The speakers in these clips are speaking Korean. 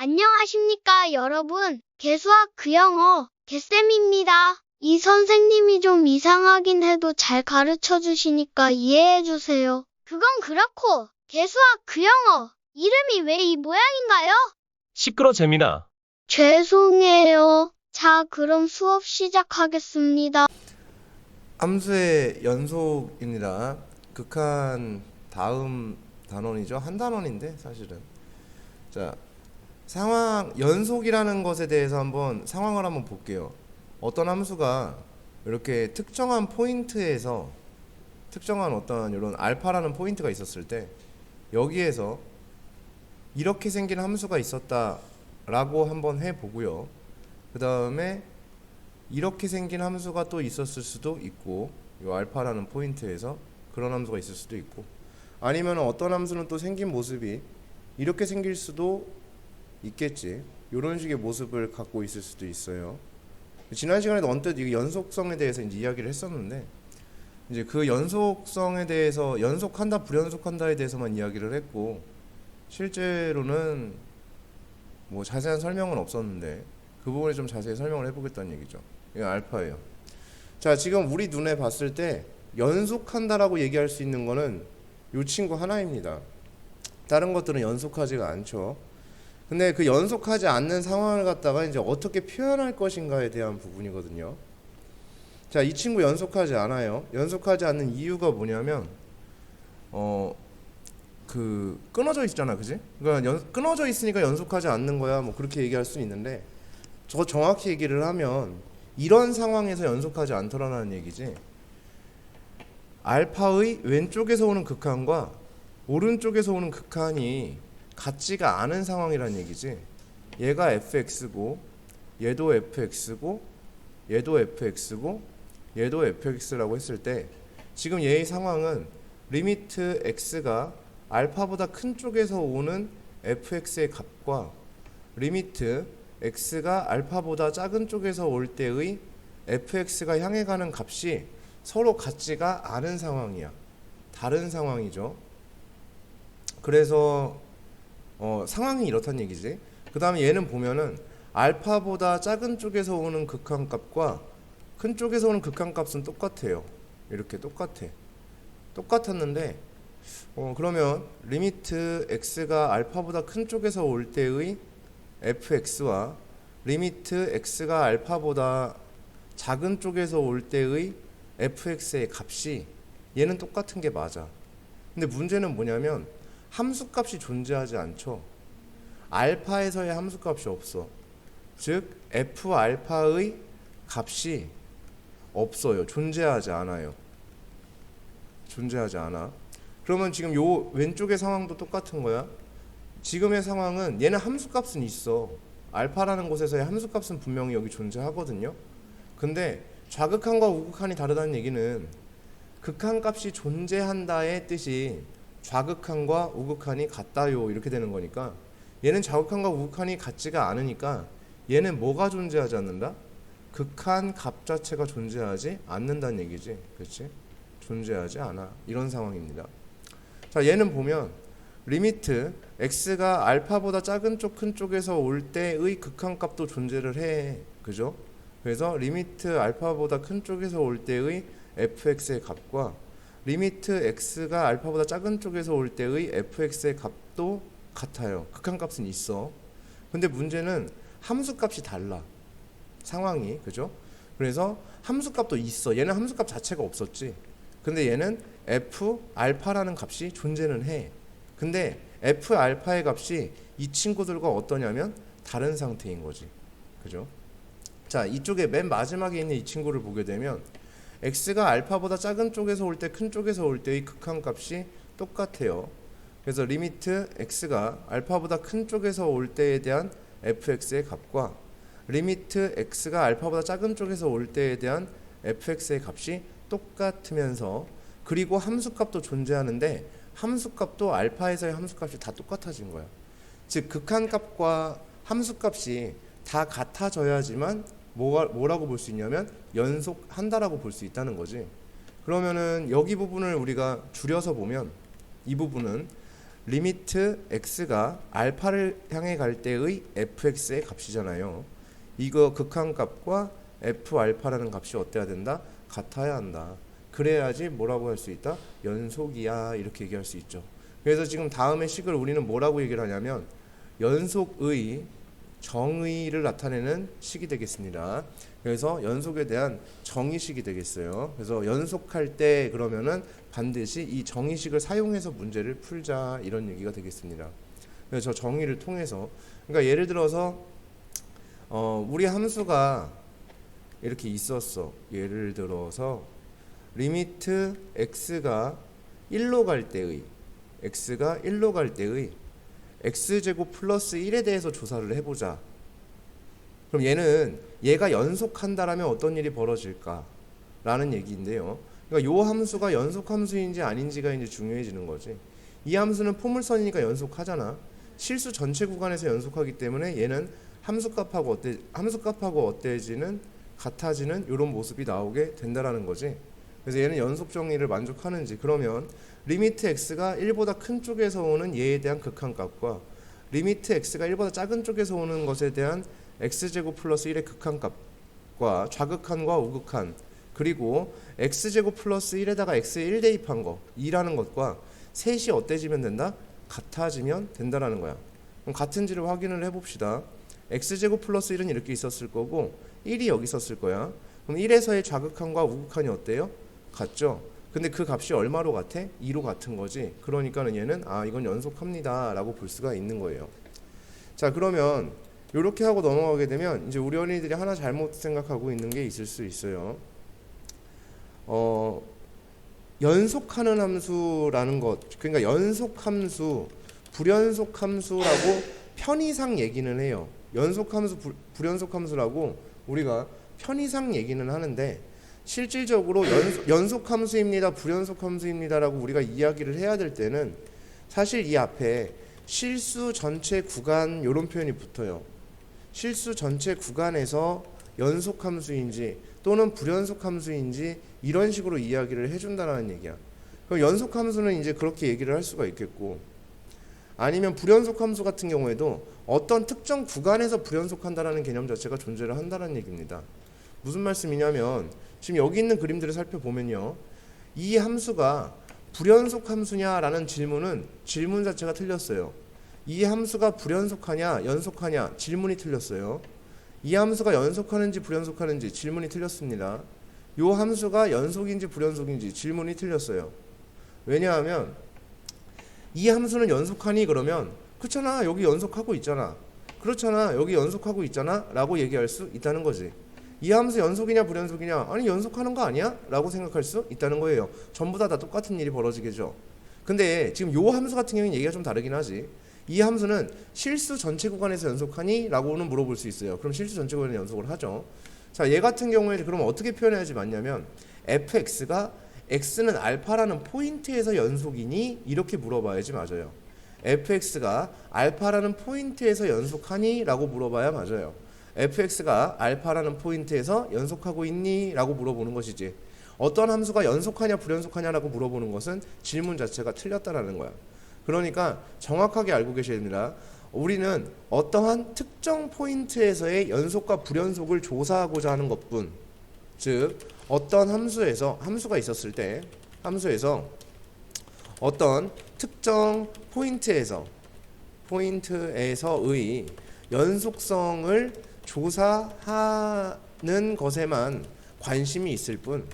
안녕하십니까, 여러분. 개수학 그영어 개쌤입니다. 이 선생님이 좀 이상하긴 해도 잘 가르쳐 주시니까 이해해 주세요. 그건 그렇고, 개수학 그영어 이름이 왜 이 모양인가요? 시끄러 재민아. 죄송해요. 자, 그럼 수업 시작하겠습니다. 함수의 연속입니다. 극한 다음 단원이죠. 한 단원인데 사실은. 자, 상황 연속이라는 것에 대해서 한번 상황을 한번 볼게요. 어떤 함수가 이렇게 특정한 포인트에서 특정한 어떤 이런 알파라는 포인트가 있었을 때 여기에서 이렇게 생긴 함수가 있었다라고 한번 해보고요. 그 다음에 이렇게 생긴 함수가 또 있었을 수도 있고, 이 알파라는 포인트에서 그런 함수가 있을 수도 있고, 아니면 어떤 함수는 또 생긴 모습이 이렇게 생길 수도 있겠지. 이런 식의 모습을 갖고 있을 수도 있어요. 지난 시간에도 언뜻 이 연속성에 대해서 이제 이야기를 했었는데, 이제 그 연속성에 대해서 연속한다 불연속한다에 대해서만 이야기를 했고, 실제로는 뭐 자세한 설명은 없었는데 그 부분에 좀 자세히 설명을 해보겠다는 얘기죠. 이게 알파예요. 자, 지금 우리 눈에 봤을 때 연속한다라고 얘기할 수 있는 거는 이 친구 하나입니다. 다른 것들은 연속하지가 않죠. 근데 그 연속하지 않는 상황을 갖다가 이제 어떻게 표현할 것인가에 대한 부분이거든요. 자, 이 친구 연속하지 않아요. 연속하지 않는 이유가 뭐냐면 끊어져 있잖아, 그지? 그러니까 끊어져 있으니까 연속하지 않는 거야. 뭐 그렇게 얘기할 수 있는데, 저 정확히 얘기를 하면 이런 상황에서 연속하지 않더라는 얘기지. 알파의 왼쪽에서 오는 극한과 오른쪽에서 오는 극한이 같지가 않은 상황이란 얘기지. 얘가 fx고 얘도 fx고 얘도 fx고 얘도 fx라고 했을 때 지금 얘의 상황은 리미트 x가 알파보다 큰 쪽에서 오는 fx의 값과 리미트 x가 알파보다 작은 쪽에서 올 때의 fx가 향해 가는 값이 서로 같지가 않은 상황이야. 다른 상황이죠. 그래서 상황이 이렇다는 얘기지. 그 다음에 얘는 보면은 알파보다 작은 쪽에서 오는 극한값과 큰 쪽에서 오는 극한값은 똑같아요. 이렇게 똑같았는데 그러면 리미트 x가 알파보다 큰 쪽에서 올 때의 fx와 리미트 x가 알파보다 작은 쪽에서 올 때의 fx의 값이 얘는 똑같은 게 맞아. 근데 문제는 뭐냐면 함수값이 존재하지 않죠. 알파에서의 함수값이 없어. 즉 f 알파의 값이 없어요. 존재하지 않아. 그러면 지금 요 왼쪽의 상황도 똑같은 거야. 지금의 상황은 얘는 함수값은 있어. 알파라는 곳에서의 함수값은 분명히 여기 존재하거든요. 근데 좌극한과 우극한이 다르다는 얘기는 극한값이 존재한다의 뜻이 좌극한과 우극한이 같다요 이렇게 되는 거니까, 얘는 좌극한과 우극한이 같지가 않으니까 얘는 뭐가 존재하지 않는다? 극한 값 자체가 존재하지 않는다는 얘기지. 그렇지? 존재하지 않아. 이런 상황입니다. 자, 얘는 보면 리미트 x가 알파보다 작은 쪽 큰 쪽에서 올 때의 극한값도 존재를 해. 그죠? 그래서 리미트 알파보다 큰 쪽에서 올 때의 fx의 값과 리미트 x가 알파보다 작은 쪽에서 올 때의 fx의 값도 같아요. 극한값은 있어. 근데 문제는 함수값이 달라. 상황이. 그죠? 그래서 함수값도 있어. 얘는 함수값 자체가 없었지. 근데 얘는 f 알파라는 값이 존재는 해. 근데 f 알파의 값이 이 친구들과 어떠냐면 다른 상태인 거지. 그죠? 자, 이쪽에 맨 마지막에 있는 이 친구를 보게 되면 x가 알파보다 작은 쪽에서 올 때 큰 쪽에서 올 때의 극한값이 똑같아요. 그래서 리미트 x가 알파보다 큰 쪽에서 올 때에 대한 fx의 값과 리미트 x가 알파보다 작은 쪽에서 올 때에 대한 fx의 값이 똑같으면서, 그리고 함수값도 존재하는데 함수값도 알파에서의 함수값이 다 똑같아진 거야. 즉 극한값과 함수값이 다 같아져야지만 뭐라고 볼 수 있냐면 연속한다라고 볼 수 있다는 거지. 그러면은 여기 부분을 우리가 줄여서 보면 이 부분은 리미트 x가 알파를 향해 갈 때의 fx의 값이잖아요. 이거 극한값과 f 알파라는 값이 어때야 된다? 같아야 한다. 그래야지 뭐라고 할 수 있다? 연속이야, 이렇게 얘기할 수 있죠. 그래서 지금 다음의 식을 우리는 뭐라고 얘기를 하냐면 연속의 정의를 나타내는 식이 되겠습니다. 그래서 연속에 대한 정의식이 되겠어요. 그래서 연속할 때 그러면은 반드시 이 정의식을 사용해서 문제를 풀자, 이런 얘기가 되겠습니다. 그래서 저 정의를 통해서, 그러니까 예를 들어서 우리 함수가 이렇게 있었어. 예를 들어서 리미트 x가 1로 갈 때의 x제곱 플러스 1에 대해서 조사를 해보자. 그럼 얘가 연속한다라면 어떤 일이 벌어질까? 라는 얘기인데요. 그러니까 요 함수가 연속함수인지 아닌지가 이제 중요해지는 거지. 이 함수는 포물선이니까 연속하잖아. 실수 전체 구간에서 연속하기 때문에 얘는 함수값하고 어때지는 같아지는 이런 모습이 나오게 된다라는 거지. 그래서 얘는 연속 정리를 만족하는지, 그러면 리미트 x가 1보다 큰 쪽에서 오는 얘에 대한 극한값과 리미트 x가 1보다 작은 쪽에서 오는 것에 대한 x제곱 플러스 1의 극한값과 좌극한과 우극한, 그리고 x제곱 플러스 1에다가 x에 1 대입한 거 2라는 것과 셋이 어때지면 된다? 같아지면 된다라는 거야. 그럼 같은지를 확인을 해봅시다. x제곱 플러스 1은 이렇게 있었을 거고 1이 여기 있었을 거야. 그럼 1에서의 좌극한과 우극한이 어때요? 같죠? 근데 그 값이 얼마로 같아? 2로 같은 거지. 그러니까는 얘는 이건 연속합니다 라고 볼 수가 있는 거예요. 자, 그러면 이렇게 하고 넘어가게 되면 이제 우리 어린이들이 하나 잘못 생각하고 있는 게 있을 수 있어요. 연속하는 함수라는 것, 그러니까 연속함수, 불연속함수라고 편의상 얘기는 해요. 연속함수, 불연속함수라고 우리가 편의상 얘기는 하는데 실질적으로 연속함수입니다, 불연속함수입니다라고 우리가 이야기를 해야 될 때는 사실 이 앞에 실수 전체 구간 이런 표현이 붙어요. 실수 전체 구간에서 연속함수인지 또는 불연속함수인지 이런 식으로 이야기를 해준다는 얘기야. 그럼 연속함수는 이제 그렇게 얘기를 할 수가 있겠고, 아니면 불연속함수 같은 경우에도 어떤 특정 구간에서 불연속한다라는 개념 자체가 존재를 한다는 얘기입니다. 무슨 말씀이냐면 지금 여기 있는 그림들을 살펴보면요, 이 함수가 불연속함수냐라는 질문 자체가 틀렸어요. 이 함수가 불연속하냐 연속하냐 질문이 틀렸어요. 이 함수가 연속하는지 불연속하는지 질문이 틀렸습니다. 이 함수가 연속인지 불연속인지 질문이 틀렸어요. 왜냐하면 이 함수는 연속하니 그러면 그렇잖아, 여기 연속하고 있잖아, 그렇잖아, 여기 연속하고 있잖아 라고 얘기할 수 있다는 거지. 이 함수 연속이냐 불연속이냐, 아니 연속하는 거 아니야? 라고 생각할 수 있다는 거예요. 전부 다 똑같은 일이 벌어지겠죠. 근데 지금 요 함수 같은 경우는 얘기가 좀 다르긴 하지. 이 함수는 실수 전체 구간에서 연속하니? 라고는 물어볼 수 있어요. 그럼 실수 전체 구간에 연속을 하죠. 자, 얘 같은 경우에 그럼 어떻게 표현해야지 맞냐면 fx가 x는 알파라는 포인트에서 연속이니? 이렇게 물어봐야지 맞아요. fx가 알파라는 포인트에서 연속하니? 라고 물어봐야 맞아요. fx가 알파라는 포인트에서 연속하고 있니? 라고 물어보는 것이지, 어떤 함수가 연속하냐 불연속하냐 라고 물어보는 것은 질문 자체가 틀렸다라는 거야. 그러니까 정확하게 알고 계셔야 됩니다. 우리는 어떠한 특정 포인트에서의 연속과 불연속을 조사하고자 하는 것뿐, 즉 어떤 함수가 있었을 때 함수에서 어떤 특정 포인트에서의 연속성을 조사하는 것에만 관심이 있을 뿐,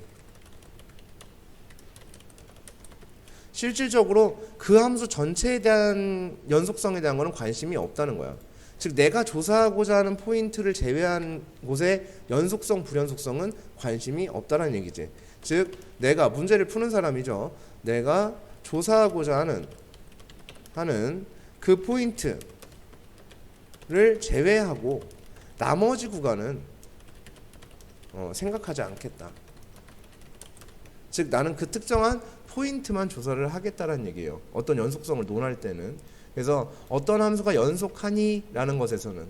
실질적으로 그 함수 전체에 대한 연속성에 대한 것은 관심이 없다는 거야. 즉 내가 조사하고자 하는 포인트를 제외한 곳의 연속성, 불연속성은 관심이 없다는 얘기지. 즉 내가 문제를 푸는 사람이죠. 내가 조사하고자 하는 그 포인트를 제외하고 나머지 구간은 생각하지 않겠다. 즉 나는 그 특정한 포인트만 조사를 하겠다라는 얘기예요. 어떤 연속성을 논할 때는. 그래서 어떤 함수가 연속하니? 라는 것에서는,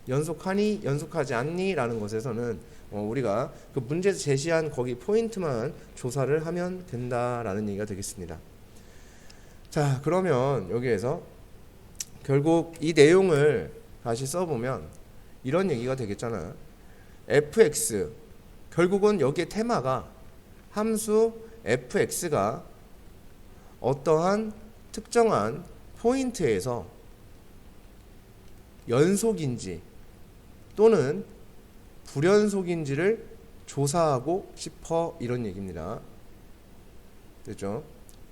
연속하니? 연속하지 않니? 라는 것에서는 우리가 그 문제에서 제시한 거기 포인트만 조사를 하면 된다라는 얘기가 되겠습니다. 자, 그러면 여기에서 결국 이 내용을 다시 써보면 이런 얘기가 되겠잖아. fx, 결국은 여기에 테마가 함수 fx가 어떠한 특정한 포인트에서 연속인지 또는 불연속인지를 조사하고 싶어, 이런 얘기입니다. 됐죠?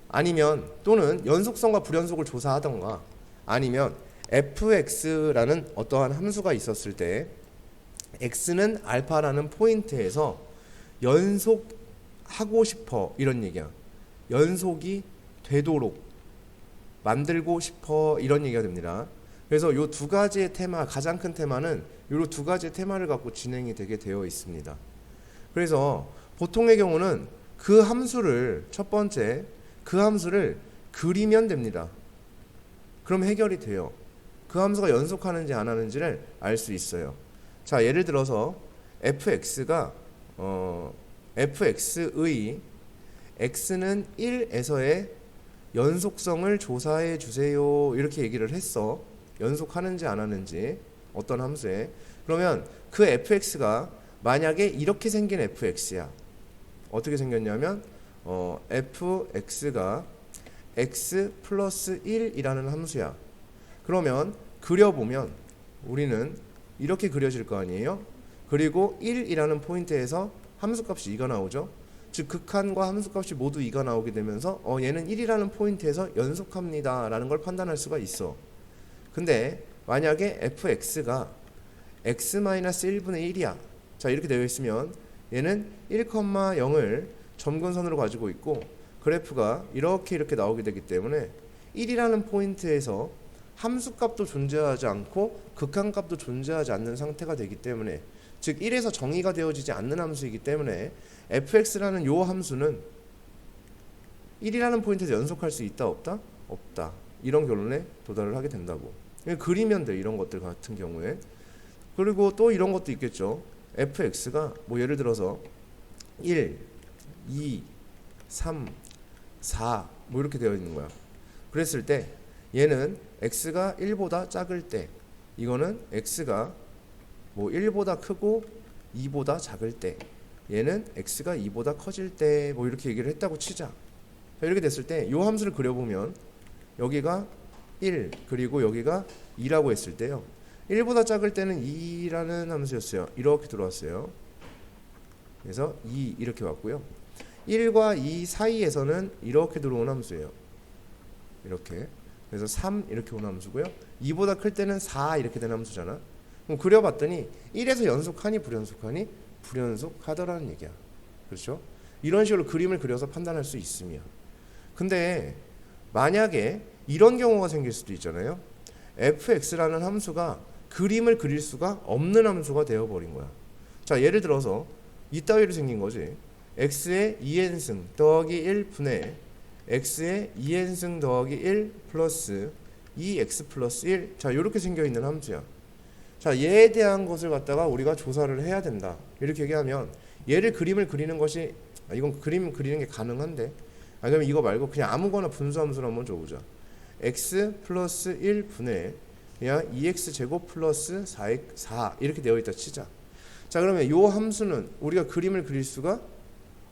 아니면 또는 연속성과 불연속을 조사하던가, 아니면 fx라는 어떠한 함수가 있었을 때 x는 알파라는 포인트에서 연속하고 싶어, 이런 얘기야. 연속이 되도록 만들고 싶어, 이런 얘기가 됩니다. 그래서 이 두 가지의 테마, 가장 큰 테마는 이 두 가지의 테마를 갖고 진행이 되게 되어 있습니다. 그래서 보통의 경우는 그 함수를, 첫 번째 그 함수를 그리면 됩니다. 그럼 해결이 돼요. 그 함수가 연속하는지 안 하는지를 알 수 있어요. 자, 예를 들어서 fx가 fx의 x는 1에서의 연속성을 조사해 주세요, 이렇게 얘기를 했어. 연속하는지 안 하는지 어떤 함수에. 그러면 그 fx가 만약에 이렇게 생긴 fx야. 어떻게 생겼냐면 fx가 x 플러스 1이라는 함수야. 그러면 그려보면 우리는 이렇게 그려질 거 아니에요. 그리고 1이라는 포인트에서 함수값이 2가 나오죠. 즉 극한과 함수값이 모두 2가 나오게 되면서 얘는 1이라는 포인트에서 연속합니다 라는 걸 판단할 수가 있어. 근데 만약에 fx가 x-1분의 1이야. 자, 이렇게 되어 있으면 얘는 1,0을 점근선으로 가지고 있고 그래프가 이렇게 나오게 되기 때문에 1이라는 포인트에서 함수값도 존재하지 않고 극한값도 존재하지 않는 상태가 되기 때문에, 즉 1에서 정의가 되어지지 않는 함수이기 때문에 fx라는 요 함수는 1이라는 포인트에서 연속할 수 있다 없다? 없다. 이런 결론에 도달을 하게 된다고. 그리면 돼, 이런 것들 같은 경우에. 그리고 또 이런 것도 있겠죠. fx가 뭐 예를 들어서 1, 2, 3, 4 뭐 이렇게 되어 있는 거야. 그랬을 때 얘는 x가 1보다 작을 때, 이거는 x가 뭐 1보다 크고 2보다 작을 때, 얘는 x가 2보다 커질 때, 뭐 이렇게 얘기를 했다고 치자. 이렇게 됐을 때 이 함수를 그려보면 여기가 1 그리고 여기가 2라고 했을 때요, 1보다 작을 때는 2라는 함수였어요. 이렇게 들어왔어요. 그래서 2 이렇게 왔고요. 1과 2 사이에서는 이렇게 들어온 함수예요. 이렇게. 그래서 3 이렇게 온 함수고요. 2보다 클 때는 4 이렇게 된 함수잖아. 그럼 그려봤더니 1에서 연속하니 불연속하니? 불연속하더라는 얘기야. 그렇죠? 이런 식으로 그림을 그려서 판단할 수 있으며, 근데 만약에 이런 경우가 생길 수도 있잖아요. fx라는 함수가 그림을 그릴 수가 없는 함수가 되어버린 거야. 자, 예를 들어서 이따위로 생긴 거지. x의 2n승 더하기 1분의 x의 2n승 더하기 1 플러스 2x 플러스 1. 자, 이렇게 생겨있는 함수야. 자, 얘에 대한 것을 갖다가 우리가 조사를 해야 된다, 이렇게 얘기하면 얘를 그림을 그리는 것이, 이건 그림 그리는 게 가능한데, 아니면 이거 말고 그냥 아무거나 분수함수를 한번 줘보자. x 플러스 1분의 그냥 2x 제곱 플러스 4 이렇게 되어 있다 치자. 자, 그러면 이 함수는 우리가 그림을 그릴 수가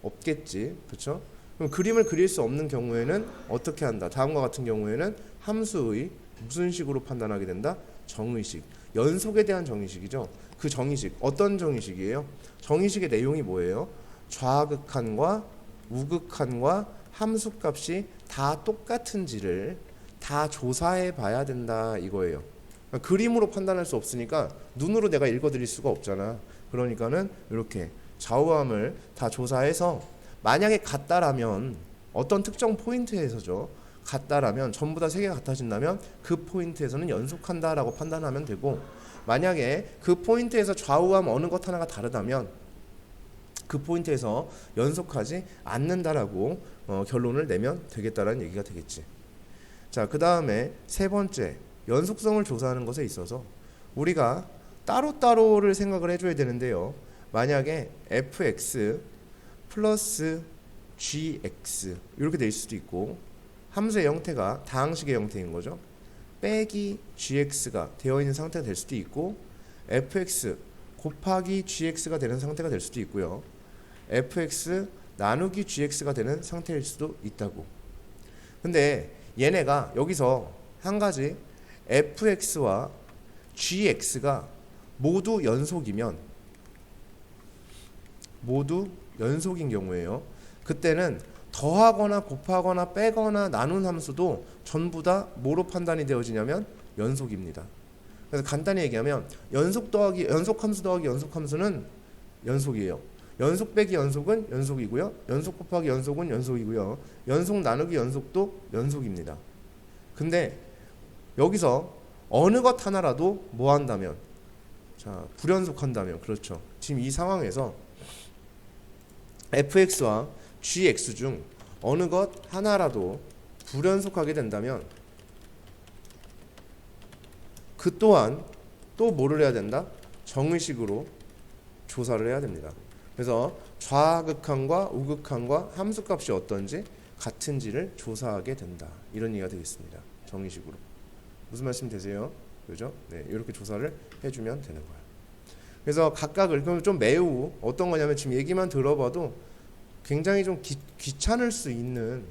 없겠지. 그렇죠? 그럼 그림을 그릴 수 없는 경우에는 어떻게 한다? 다음과 같은 경우에는 함수의 무슨 식으로 판단하게 된다? 정의식. 연속에 대한 정의식이죠. 그 정의식, 어떤 정의식이에요? 정의식의 내용이 뭐예요? 좌극한과 우극한과 함수값이 다 똑같은지를 다 조사해 봐야 된다, 이거예요. 그러니까 그림으로 판단할 수 없으니까 눈으로 내가 읽어드릴 수가 없잖아. 그러니까는 이렇게 좌우함을 다 조사해서 만약에 같다라면 어떤 특정 포인트에서죠. 같다라면 전부 다 세 개가 같아진다면 그 포인트에서는 연속한다라고 판단하면 되고, 만약에 그 포인트에서 좌우함 어느 것 하나가 다르다면 그 포인트에서 연속하지 않는다라고 결론을 내면 되겠다라는 얘기가 되겠지. 자, 그 다음에 세 번째, 연속성을 조사하는 것에 있어서 우리가 따로따로를 생각을 해줘야 되는데요. 만약에 fx 플러스 gx 이렇게 될 수도 있고, 함수의 형태가 다항식의 형태인 거죠. 빼기 gx가 되어 있는 상태가 될 수도 있고 fx 곱하기 gx가 되는 상태가 될 수도 있고요. fx 나누기 gx가 되는 상태일 수도 있다고. 근데 얘네가 여기서 한 가지 fx와 gx가 모두 연속인 경우에요. 그때는 더하거나 곱하거나 빼거나 나눈 함수도 전부 다 뭐로 판단이 되어지냐면 연속입니다. 그래서 간단히 얘기하면 연속 함수 더하기 연속 함수는 연속이에요. 연속 빼기 연속은 연속이고요. 연속 곱하기 연속은 연속이고요. 연속 나누기 연속도 연속입니다. 근데 여기서 어느 것 하나라도 뭐 한다면, 자, 불연속한다면, 그렇죠. 지금 이 상황에서 fx와 gx 중 어느 것 하나라도 불연속하게 된다면 그 또한 또 뭐를 해야 된다? 정의식으로 조사를 해야 됩니다. 그래서 좌극한과 우극한과 함수값이 어떤지 같은지를 조사하게 된다. 이런 얘기가 되겠습니다. 정의식으로. 무슨 말씀 되세요? 그죠? 네, 이렇게 조사를 해주면 되는 거예요. 그래서 각각을 그럼 좀 매우 어떤 거냐면 지금 얘기만 들어봐도 굉장히 좀 귀찮을 수 있는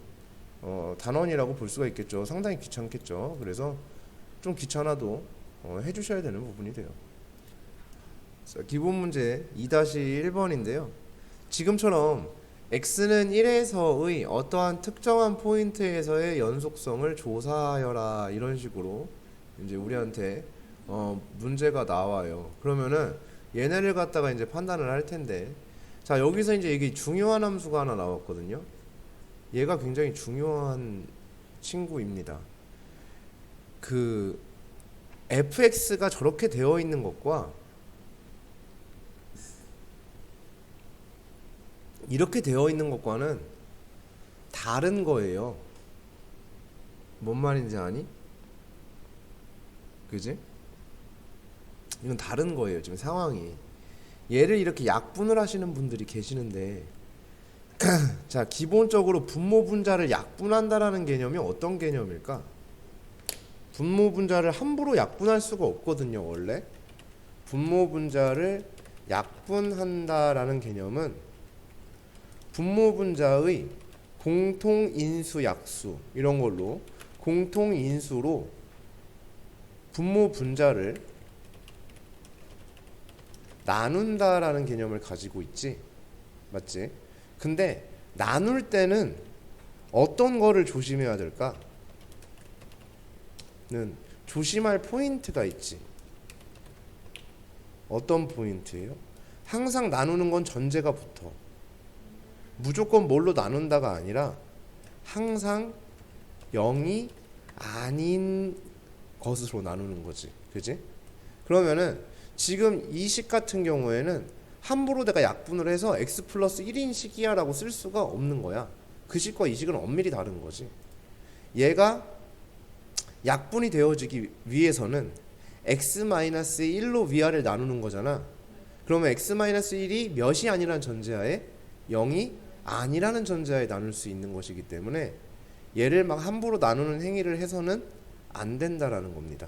단원이라고 볼 수가 있겠죠. 상당히 귀찮겠죠. 그래서 좀 귀찮아도 해주셔야 되는 부분이 돼요. 자, 기본 문제 2-1번인데요. 지금처럼 x는 1에서의 어떠한 특정한 포인트에서의 연속성을 조사하여라 이런 식으로 이제 우리한테 문제가 나와요. 그러면은 얘네를 갖다가 이제 판단을 할 텐데, 자, 여기서 이제 이게 중요한 함수가 하나 나왔거든요. 얘가 굉장히 중요한 친구입니다. 그 fx가 저렇게 되어 있는 것과 이렇게 되어 있는 것과는 다른 거예요. 뭔 말인지 아니? 그지? 이건 다른 거예요. 지금 상황이. 얘를 이렇게 약분을 하시는 분들이 계시는데 자, 기본적으로 분모 분자를 약분한다라는 개념이 어떤 개념일까? 분모 분자를 함부로 약분할 수가 없거든요. 원래 분모 분자를 약분한다라는 개념은 분모 분자의 공통인수 약수 이런 걸로 공통인수로 분모 분자를 나눈다라는 개념을 가지고 있지. 맞지? 근데 나눌 때는 어떤 거를 조심해야 될까? 는 조심할 포인트가 있지. 어떤 포인트예요? 항상 나누는 건 전제가 붙어. 무조건 뭘로 나눈다가 아니라 항상 0이 아닌 것으로 나누는 거지. 그지? 그러면은 지금 이 식 같은 경우에는 함부로 내가 약분을 해서 x 플러스 1인 식이야 라고 쓸 수가 없는 거야. 그 식과 이 식은 엄밀히 다른 거지. 얘가 약분이 되어지기 위해서는 x-1로 위아래를 나누는 거잖아. 그러면 x-1이 몇이 아니라는 전제하에 0이 아니라는 전제하에 나눌 수 있는 것이기 때문에 얘를 막 함부로 나누는 행위를 해서는 안 된다라는 겁니다.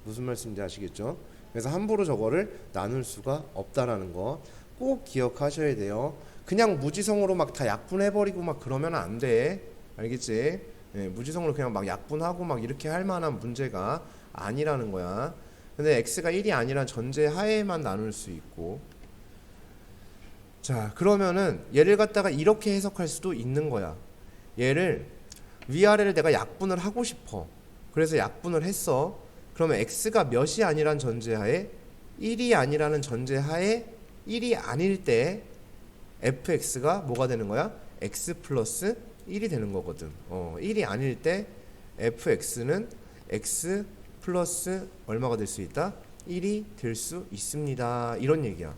무슨 말씀인지 아시겠죠? 그래서 함부로 저거를 나눌 수가 없다라는 거 꼭 기억하셔야 돼요. 그냥 무지성으로 막 다 약분해버리고 막 그러면 안 돼. 알겠지? 네, 무지성으로 그냥 막 약분하고 막 이렇게 할 만한 문제가 아니라는 거야. 근데 x가 1이 아니란 전제 하에만 나눌 수 있고. 자, 그러면은 얘를 갖다가 이렇게 해석할 수도 있는 거야. 얘를 위아래를 내가 약분을 하고 싶어. 그래서 약분을 했어. 그러면 x가 몇이 아니란 전제하에 1이 아니라는 전제하에 1이 아닐 때 fx가 뭐가 되는 거야? x 플러스 1이 되는 거거든. 1이 아닐 때 fx는 x 플러스 얼마가 될 수 있다? 1이 될 수 있습니다. 이런 얘기야.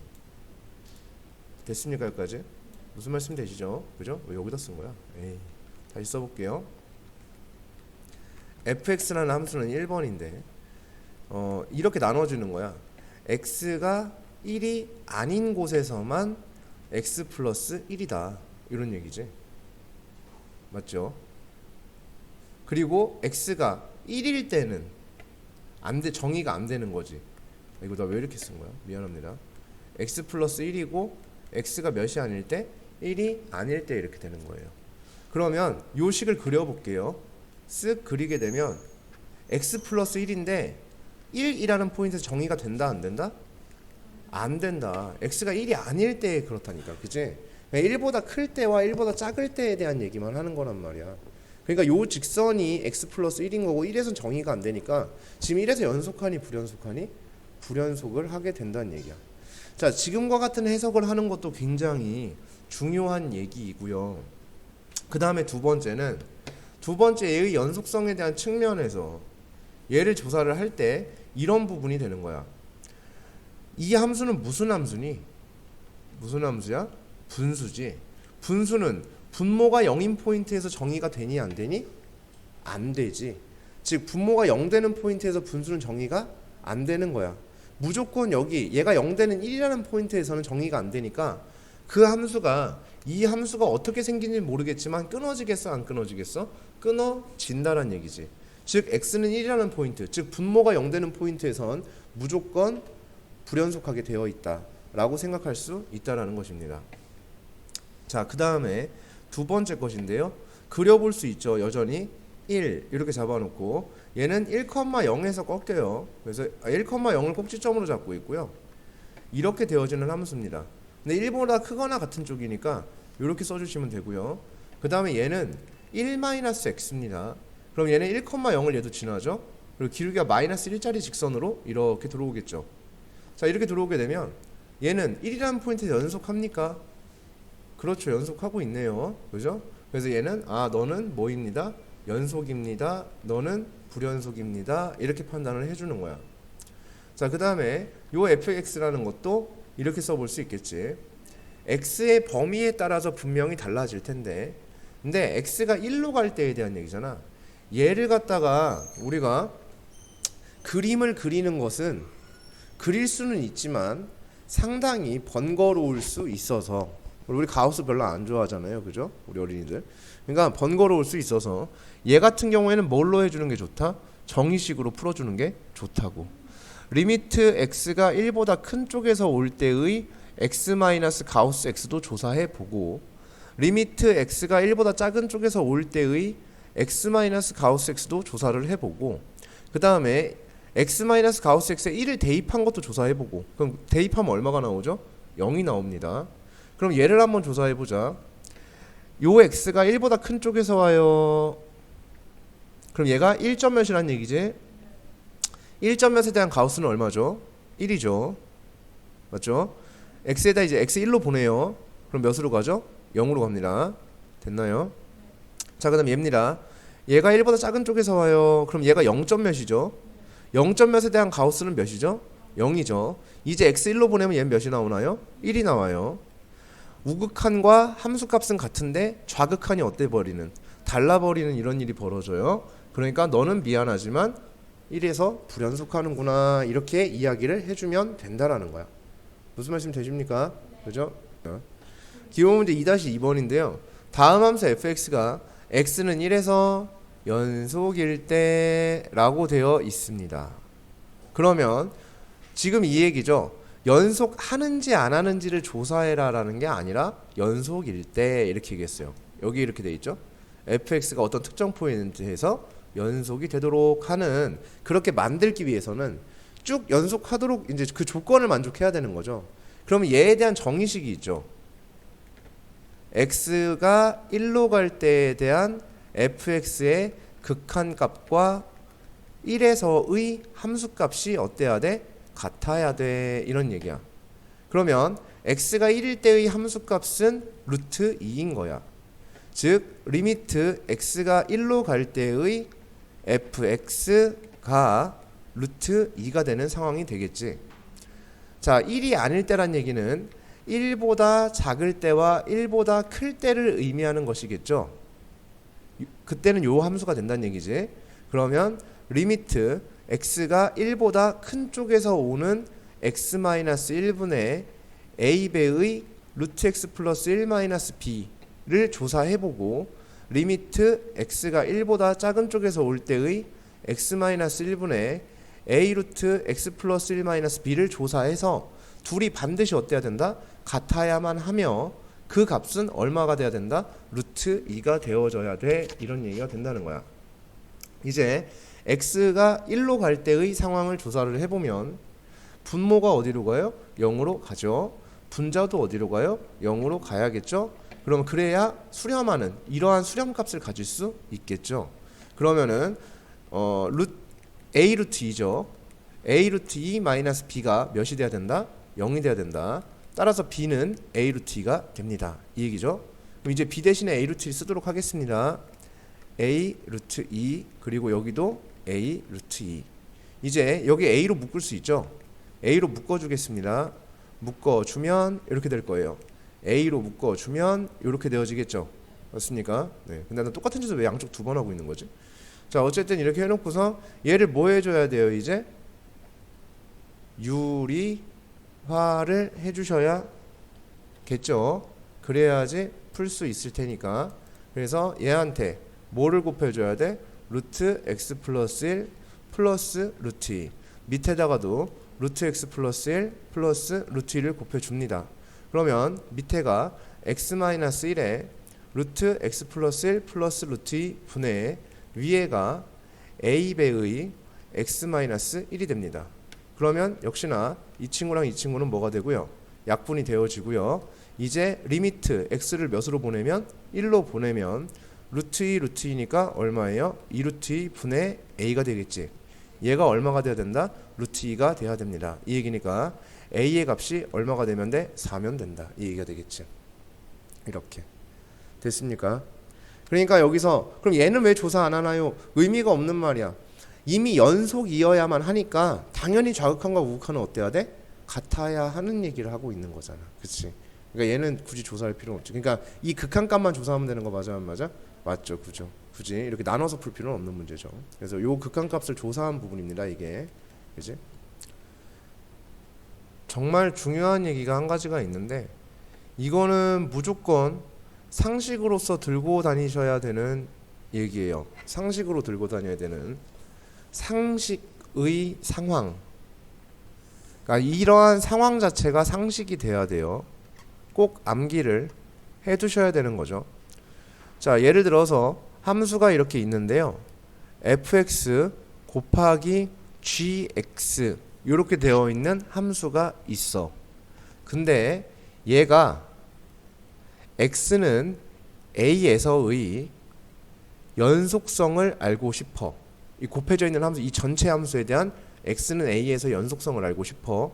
됐습니까? 여기까지? 무슨 말씀 되시죠? 그죠? 왜 여기다 쓴 거야? 에이. 다시 써볼게요. fx라는 함수는 1번인데 이렇게 나눠주는 거야. x가 1이 아닌 곳에서만 x 플러스 1이다. 이런 얘기지. 맞죠? 그리고 x가 1일 때는 정의가 안 되는 거지. 이거 나 왜 이렇게 쓴 거야? 미안합니다. x 플러스 1이고 x가 몇이 아닐 때 1이 아닐 때 이렇게 되는 거예요. 그러면 요 식을 그려볼게요. 쓱 그리게 되면 x 플러스 1인데 1이라는 포인트에서 정의가 된다 안 된다? 안 된다. x가 1이 아닐 때 그렇다니까. 그치? 1보다 클 때와 1보다 작을 때에 대한 얘기만 하는 거란 말이야. 그러니까 요 직선이 x 플러스 1인 거고 1에선 정의가 안 되니까 지금 1에서 연속하니 불연속하니? 불연속을 하게 된다는 얘기야. 자, 지금과 같은 해석을 하는 것도 굉장히 중요한 얘기이고요. 그 다음에 두 번째 얘의 연속성에 대한 측면에서 얘를 조사를 할 때 이런 부분이 되는 거야. 이 함수는 무슨 함수니? 무슨 함수야? 분수지. 분수는 분모가 0인 포인트에서 정의가 되니 안 되니? 안 되지. 즉 분모가 0 되는 포인트에서 분수는 정의가 안 되는 거야. 무조건 여기 얘가 0 되는 1이라는 포인트에서는 정의가 안 되니까 이 함수가 어떻게 생긴지 모르겠지만 끊어지겠어 안 끊어지겠어? 끊어진다란 얘기지. 즉 x는 1이라는 포인트, 즉 분모가 0 되는 포인트에선 무조건 불연속하게 되어 있다 라고 생각할 수 있다라는 것입니다. 자, 그 다음에 두 번째 것인데요. 그려볼 수 있죠. 여전히 1 이렇게 잡아놓고 얘는 1,0에서 꺾여요. 그래서 1,0을 꼭지점으로 잡고 있고요. 이렇게 되어지는 함수입니다. 근데 1보다 크거나 같은 쪽이니까 이렇게 써주시면 되고요. 그 다음에 얘는 1-x입니다. 그럼 얘는 1,0을 얘도 지나죠. 그리고 기울기가 마이너스 1짜리 직선으로 이렇게 들어오겠죠. 자, 이렇게 들어오게 되면 얘는 1이라는 포인트에 연속합니까? 그렇죠. 연속하고 있네요. 그죠? 그래서 얘는 너는 뭐입니다. 연속입니다. 너는 불연속입니다. 이렇게 판단을 해주는 거야. 자, 그 다음에 요 fx라는 것도 이렇게 써볼 수 있겠지. x의 범위에 따라서 분명히 달라질 텐데, 근데 x가 1로 갈 때에 대한 얘기잖아. 얘를 갖다가 우리가 그림을 그리는 것은 그릴 수는 있지만 상당히 번거로울 수 있어서, 우리 가우스 별로 안 좋아하잖아요. 그죠? 우리 어린이들. 그러니까 번거로울 수 있어서 얘 같은 경우에는 뭘로 해주는 게 좋다? 정의식으로 풀어주는 게 좋다고. 리미트 x가 1보다 큰 쪽에서 올 때의 x- 가우스 x도 조사해 보고, 리미트 x가 1보다 작은 쪽에서 올 때의 x- 가우스 x도 조사를 해보고, 그 다음에 x- 가우스 x에 1을 대입한 것도 조사해보고. 그럼 대입하면 얼마가 나오죠? 0이 나옵니다. 그럼 얘를 한번 조사해보자. 요 x가 1보다 큰 쪽에서 와요. 그럼 얘가 1점 몇이란 얘기지? 1점 몇에 대한 가우스는 얼마죠? 1이죠. 맞죠? x에다 이제 x 1로 보내요. 그럼 몇으로 가죠? 0으로 갑니다. 됐나요? 자, 그 다음 얘입니다. 얘가 1보다 작은 쪽에서 와요. 그럼 얘가 0점 몇이죠? 0점 몇에 대한 가우스는 몇이죠? 0이죠. 이제 x 1로 보내면 얘는 몇이 나오나요? 1이 나와요. 우극한과 함수값은 같은데 좌극한이 어때 버리는? 달라버리는 이런 일이 벌어져요. 그러니까 너는 미안하지만 1에서 불연속하는구나, 이렇게 이야기를 해주면 된다라는 거야. 무슨 말씀 되십니까? 그죠? 기본 문제 2-2번인데요. 다음 함수 fx가 x는 1에서 연속일 때 라고 되어 있습니다. 그러면 지금 이 얘기죠. 연속하는지 안 하는지를 조사해라 라는 게 아니라 연속일 때 이렇게 얘기했어요. 여기 이렇게 돼 있죠. fx가 어떤 특정 포인트에서 연속이 되도록 하는, 그렇게 만들기 위해서는 쭉 연속하도록 이제 그 조건을 만족해야 되는 거죠. 그러면 얘에 대한 정의식이 있죠. x가 1로 갈 때에 대한 fx의 극한값과 1에서의 함수값이 어때야 돼? 같아야 돼. 이런 얘기야. 그러면 x가 1일 때의 함수값은 루트 2인 거야. 즉 리미트 x가 1로 갈 때의 fx가 루트 2가 되는 상황이 되겠지. 자, 1이 아닐 때란 얘기는 1보다 작을 때와 1보다 클 때를 의미하는 것이겠죠. 그때는 요 함수가 된다는 얘기지. 그러면 리미트 x가 1보다 큰 쪽에서 오는 x-1분의 a배의 루트 x 플러스 1 b를 조사해보고, 리미트 x가 1보다 작은 쪽에서 올 때의 x-1분의 a 루트 x 플러스 1 마이너스 b를 조사해서 둘이 반드시 어때야 된다? 같아야만 하며 그 값은 얼마가 돼야 된다? 루트 2가 되어져야 돼. 이런 얘기가 된다는 거야. 이제 x가 1로 갈 때의 상황을 조사를 해보면 분모가 어디로 가요? 0으로 가죠. 분자도 어디로 가요? 0으로 가야겠죠. 그럼 그래야 수렴하는 이러한 수렴값을 가질 수 있겠죠. 그러면은 a 루트 2죠. a 루트 2 마이너스 b가 몇이 돼야 된다? 0이 돼야 된다. 따라서 b는 a 루트 2가 됩니다. 이 얘기죠. 그럼 이제 b 대신에 a 루트 2 쓰도록 하겠습니다. a 루트 2 그리고 여기도 a 루트 2. 이제 여기 a로 묶을 수 있죠. a로 묶어주겠습니다. 묶어주면 이렇게 될 거예요. a로 묶어주면 이렇게 되어지겠죠. 맞습니까? 네. 근데 나 똑같은 짓을 왜 양쪽 두 번 하고 있는 거지? 자, 어쨌든 이렇게 해놓고서 얘를 뭐 해줘야 돼요? 이제 유리화를 해주셔야겠죠. 그래야지 풀 수 있을 테니까. 그래서 얘한테 뭐를 곱해줘야 돼? 루트 x 플러스 1 플러스 루트 2 밑에다가도 루트 x 플러스 1 플러스 루트 2를 곱해줍니다. 그러면 밑에가 x-1에 루트 x 플러스 1 플러스 루트 2 분의 위에가 a배의 x-1이 됩니다. 그러면 역시나 이 친구랑 이 친구는 뭐가 되고요? 약분이 되어지고요. 이제 리미트 x를 몇으로 보내면 1로 보내면 루트 2 루트 2니까 얼마예요? 2 루트 2 분의 a가 되겠지. 얘가 얼마가 돼야 된다? 루트 2가 돼야 됩니다. 이 얘기니까 a의 값이 얼마가 되면 돼? 4면 된다. 이 얘기가 되겠지. 이렇게 됐습니까? 그러니까 여기서 그럼 얘는 왜 조사 안 하나요? 의미가 없는 말이야. 이미 연속이어야만 하니까 당연히 좌극한과 우극한은 어때야 돼? 같아야 하는 얘기를 하고 있는 거잖아. 그치? 그러니까 얘는 굳이 조사할 필요는 없지. 그러니까 이 극한값만 조사하면 되는 거 맞아 안 맞아? 맞죠. 그죠. 굳이 이렇게 나눠서 풀 필요는 없는 문제죠. 그래서 요 극한값을 조사한 부분입니다. 이게. 그지? 정말 중요한 얘기가 한 가지가 있는데 이거는 무조건 상식으로서 들고 다니셔야 되는 얘기예요. 상식으로 들고 다녀야 되는 상식의 상황. 그러니까 이러한 상황 자체가 상식이 돼야 돼요. 꼭 암기를 해두셔야 되는 거죠. 자, 예를 들어서 함수가 이렇게 있는데요. fx 곱하기 gx 이렇게 되어 있는 함수가 있어. 근데 얘가 x는 a에서의 연속성을 알고 싶어. 이 곱해져 있는 함수, 이 전체 함수에 대한 x는 a에서 연속성을 알고 싶어.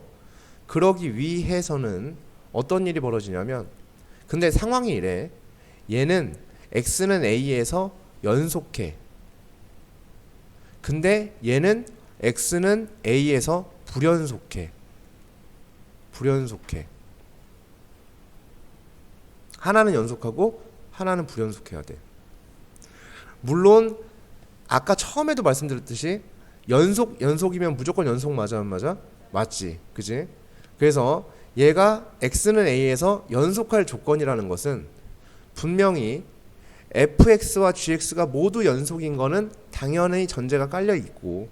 그러기 위해서는 어떤 일이 벌어지냐면, 근데 상황이 이래. 얘는 x는 a에서 연속해. 근데 얘는 x는 a에서 불연속해. 불연속해. 하나는 연속하고 하나는 불연속해야 돼. 물론 아까 처음에도 말씀드렸듯이 연속이면 무조건 연속 맞아 안 맞아? 맞지. 그지? 그래서 얘가 x는 a에서 연속할 조건이라는 것은 분명히 fx와 gx가 모두 연속인 거는 당연히 전제가 깔려 있고,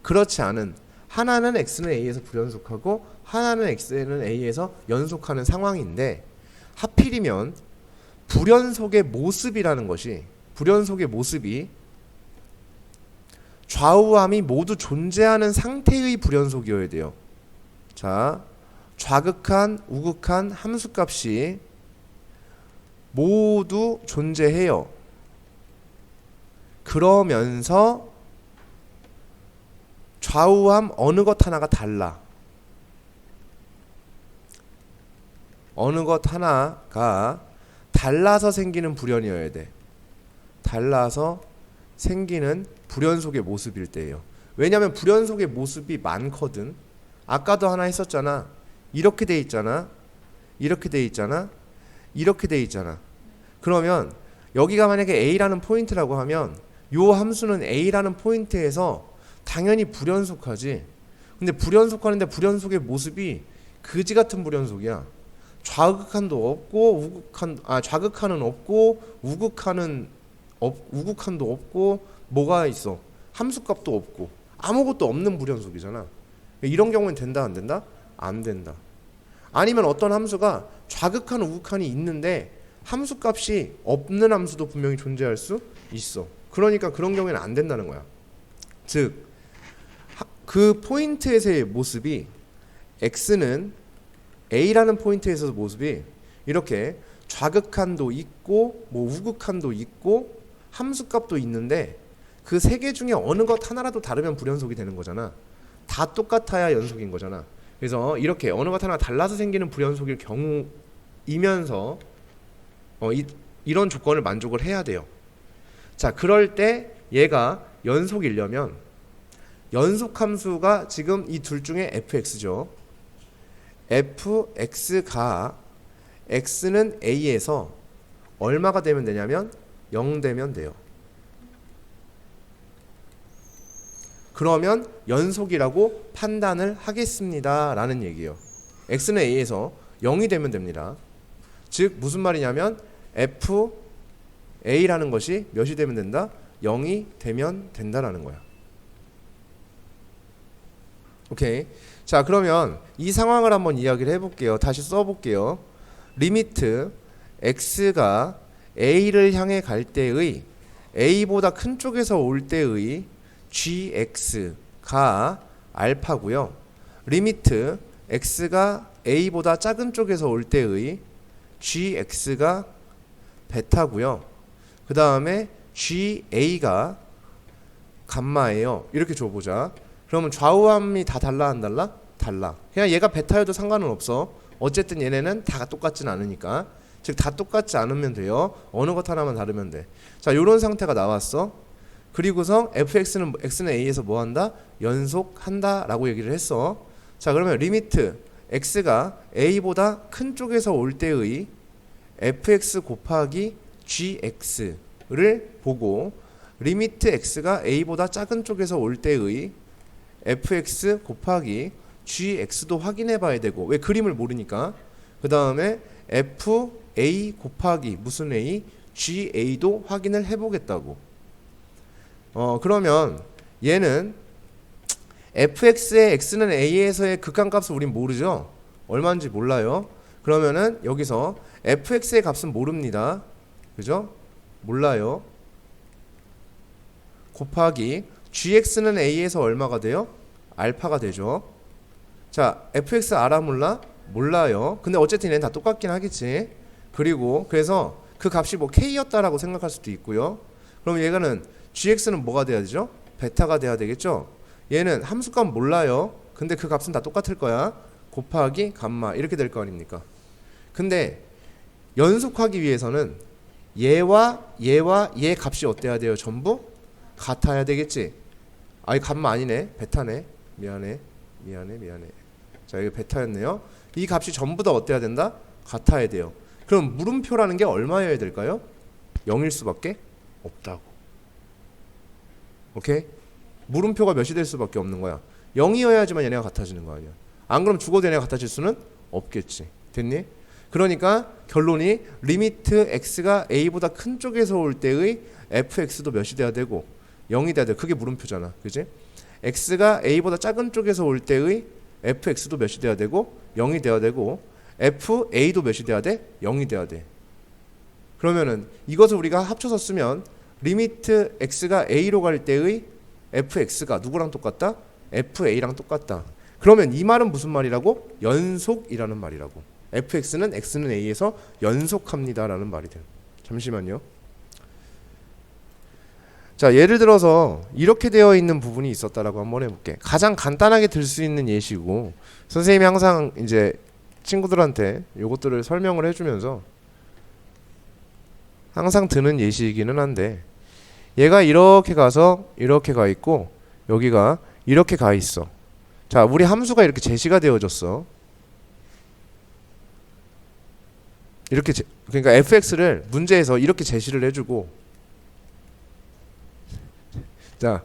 그렇지 않은 하나는 x는 a에서 불연속하고 하나는 x는 a에서 연속하는 상황인데, 하필이면 불연속의 모습이라는 것이, 불연속의 모습이 좌우함이 모두 존재하는 상태의 불연속이어야 돼요. 자, 좌극한, 우극한 함수값이 모두 존재해요. 그러면서 좌우함 어느 것 하나가 달라. 어느 것 하나가 달라서 생기는 불연이어야 돼. 달라서 생기는 불연속의 모습일 때예요. 왜냐하면 불연속의 모습이 많거든. 아까도 하나 했었잖아. 이렇게 돼 있잖아. 이렇게 돼 있잖아. 이렇게 돼 있잖아. 그러면 여기가 만약에 a라는 포인트라고 하면 요 함수는 a라는 포인트에서 당연히 불연속하지. 근데 불연속하는데 불연속의 모습이 그지 같은 불연속이야. 좌극한도 없고 좌극한은 없고 우극한은 우극한도 없고 뭐가 있어? 함수값도 없고 아무것도 없는 불연속이잖아. 이런 경우는 된다 안 된다? 안 된다. 아니면 어떤 함수가 좌극한 우극한이 있는데 함수값이 없는 함수도 분명히 존재할 수 있어. 그러니까 그런 경우에는 안 된다는 거야. 즉 그 포인트에서의 모습이 x는 a라는 포인트에서 모습이 이렇게 좌극한도 있고 뭐 우극한도 있고 함수값도 있는데 그 세 개 중에 어느 것 하나라도 다르면 불연속이 되는 거잖아. 다 똑같아야 연속인 거잖아. 그래서 이렇게 어느 것 하나 달라서 생기는 불연속일 경우이면서 이런 조건을 만족을 해야 돼요. 자, 그럴 때 얘가 연속이려면 연속함수가 지금 이 둘 중에 fx죠. fx가 x는 a에서 얼마가 되면 되냐면 0 되면 돼요. 그러면 연속이라고 판단을 하겠습니다 라는 얘기예요. x는 a에서 0이 되면 됩니다. 즉 무슨 말이냐면 fa라는 것이 몇이 되면 된다? 0이 되면 된다라는 거야. 오케이. 자, 그러면 이 상황을 한번 이야기를 해볼게요. 다시 써볼게요. 리미트 x가 a를 향해 갈 때의 a보다 큰 쪽에서 올 때의 gx가 알파고요. 리미트 x가 a보다 작은 쪽에서 올 때의 gx가 베타고요. 그 다음에 ga가 감마예요. 이렇게 줘보자. 그러면 좌우함이 다 달라 안 달라? 달라. 그냥 얘가 베타여도 상관은 없어. 어쨌든 얘네는 다 똑같진 않으니까. 즉 다 똑같지 않으면 돼요. 어느 것 하나만 다르면 돼. 자, 요런 상태가 나왔어. 그리고서 fx는 x는 a에서 뭐 한다? 연속한다 라고 얘기를 했어. 자, 그러면 리미트 x가 a보다 큰 쪽에서 올 때의 fx 곱하기 gx를 보고 리미트 x가 a보다 작은 쪽에서 올 때의 fx 곱하기 gx도 확인해 봐야 되고, 왜? 그림을 모르니까. 그 다음에 fa 곱하기 무슨 a? ga도 확인을 해보겠다고. 그러면 얘는 fx의 x는 a에서의 극한값을 우린 모르죠? 얼마인지 몰라요. 그러면은 여기서 fx의 값은 모릅니다. 그죠? 몰라요. 곱하기 gx는 a에서 얼마가 돼요? 알파가 되죠. 자, fx 알아 몰라? 몰라요. 근데 어쨌든 얘는 다 똑같긴 하겠지. 그리고 그래서 그 값이 뭐 k였다라고 생각할 수도 있고요. 그럼 얘가는 gx는 뭐가 돼야 되죠? 베타가 돼야 되겠죠. 얘는 함수값 몰라요. 근데 그 값은 다 똑같을 거야. 곱하기 감마 이렇게 될 거 아닙니까? 근데 연속하기 위해서는 얘와 얘 값이 어때야 돼요? 전부 같아야 되겠지. 아이 감마 아니네. 베타네. 미안해. 자, 이게 베타였네요. 이 값이 전부 다 어때야 된다? 같아야 돼요. 그럼 물음표라는 게 얼마여야 될까요? 0일 수밖에 없다고. 오케이? 물음표가 몇이 될 수밖에 없는 거야. 0이어야지만 얘네가 같아지는 거 아니야. 안 그럼 죽어도 얘네가 같아질 수는 없겠지. 됐니? 그러니까 결론이 리미트 x가 a보다 큰 쪽에서 올 때의 fx도 몇이 돼야 되고 0이 돼야 돼. 그게 물음표잖아. 그지? x가 a보다 작은 쪽에서 올 때의 fx도 몇이 돼야 되고 0이 돼야 되고 fa도 몇이 돼야 돼? 0이 돼야 돼. 그러면은 이것을 우리가 합쳐서 쓰면 리미트 x가 a로 갈 때의 fx가 누구랑 똑같다? fa랑 똑같다. 그러면 이 말은 무슨 말이라고? 연속이라는 말이라고. fx는 x는 a에서 연속합니다 라는 말이 돼. 잠시만요. 자, 예를 들어서 이렇게 되어 있는 부분이 있었다라고 한번 해볼게. 가장 간단하게 들 수 있는 예시고, 선생님이 항상 이제 친구들한테 요것들을 설명을 해주면서 항상 드는 예시이기는 한데, 얘가 이렇게 가서 이렇게 가 있고 여기가 이렇게 가 있어. 자, 우리 함수가 이렇게 제시가 되어졌어. 이렇게 그러니까 fx를 문제에서 이렇게 제시를 해주고, 자,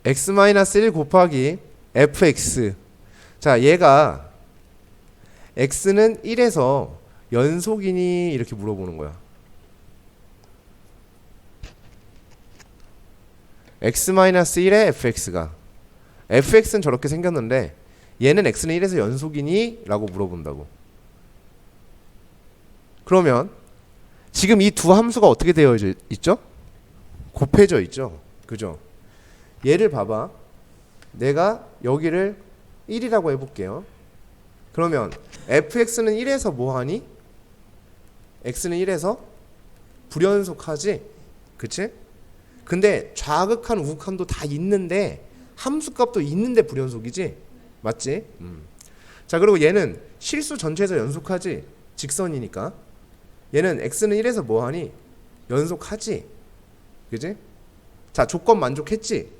x-1 곱하기 fx. 자, 얘가 x는 1에서 연속이니 이렇게 물어보는 거야. x-1에 fx가 fx는 저렇게 생겼는데 얘는 x는 1에서 연속이니? 라고 물어본다고. 그러면 지금 이 두 함수가 어떻게 되어 있죠? 곱해져 있죠. 그죠? 얘를 봐봐. 내가 여기를 1이라고 해볼게요. 그러면 fx는 1에서 뭐하니? x는 1에서 불연속하지? 그치? 근데 좌극한 우극한도 다 있는데 함수값도 있는데 불연속이지? 맞지? 자, 그리고 얘는 실수 전체에서 연속하지? 직선이니까. 얘는 x는 1에서 뭐하니? 연속하지? 그지? 자, 조건 만족했지?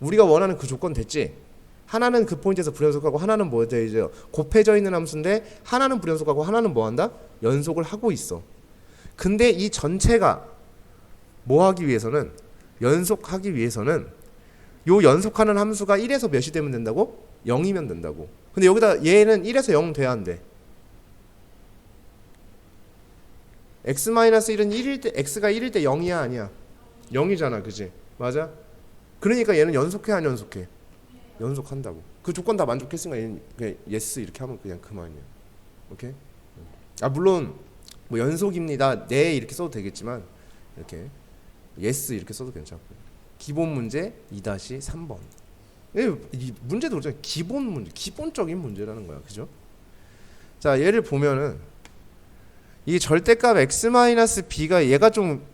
우리가 원하는 그 조건 됐지? 하나는 그 포인트에서 불연속하고 하나는 뭐 되죠? 곱해져 있는 함수인데 하나는 불연속하고 하나는 뭐 한다? 연속을 하고 있어. 근데 이 전체가 뭐 하기 위해서는, 연속하기 위해서는 요 연속하는 함수가 1에서 몇이 되면 된다고? 0이면 된다고. 근데 여기다 얘는 1에서 0 돼야 안 돼. x-1은 1일 때, x가 1일 때 0이야 아니야? 0이잖아. 그지? 맞아? 그러니까 얘는 연속해 안 연속해? 연속한다고. 그 조건 다 만족했으니까 얘는 그냥 yes 이렇게 하면 그냥 그만이야. 오케이? 아, 물론 뭐 연속입니다. 네 이렇게 써도 되겠지만 이렇게 yes 이렇게 써도 괜찮고. 기본 문제 2-3번. 이 문제도 그렇잖아요. 기본 문제, 기본적인 문제라는 거야. 그죠? 자, 얘를 보면은 이 절대값 x-b가 얘가 좀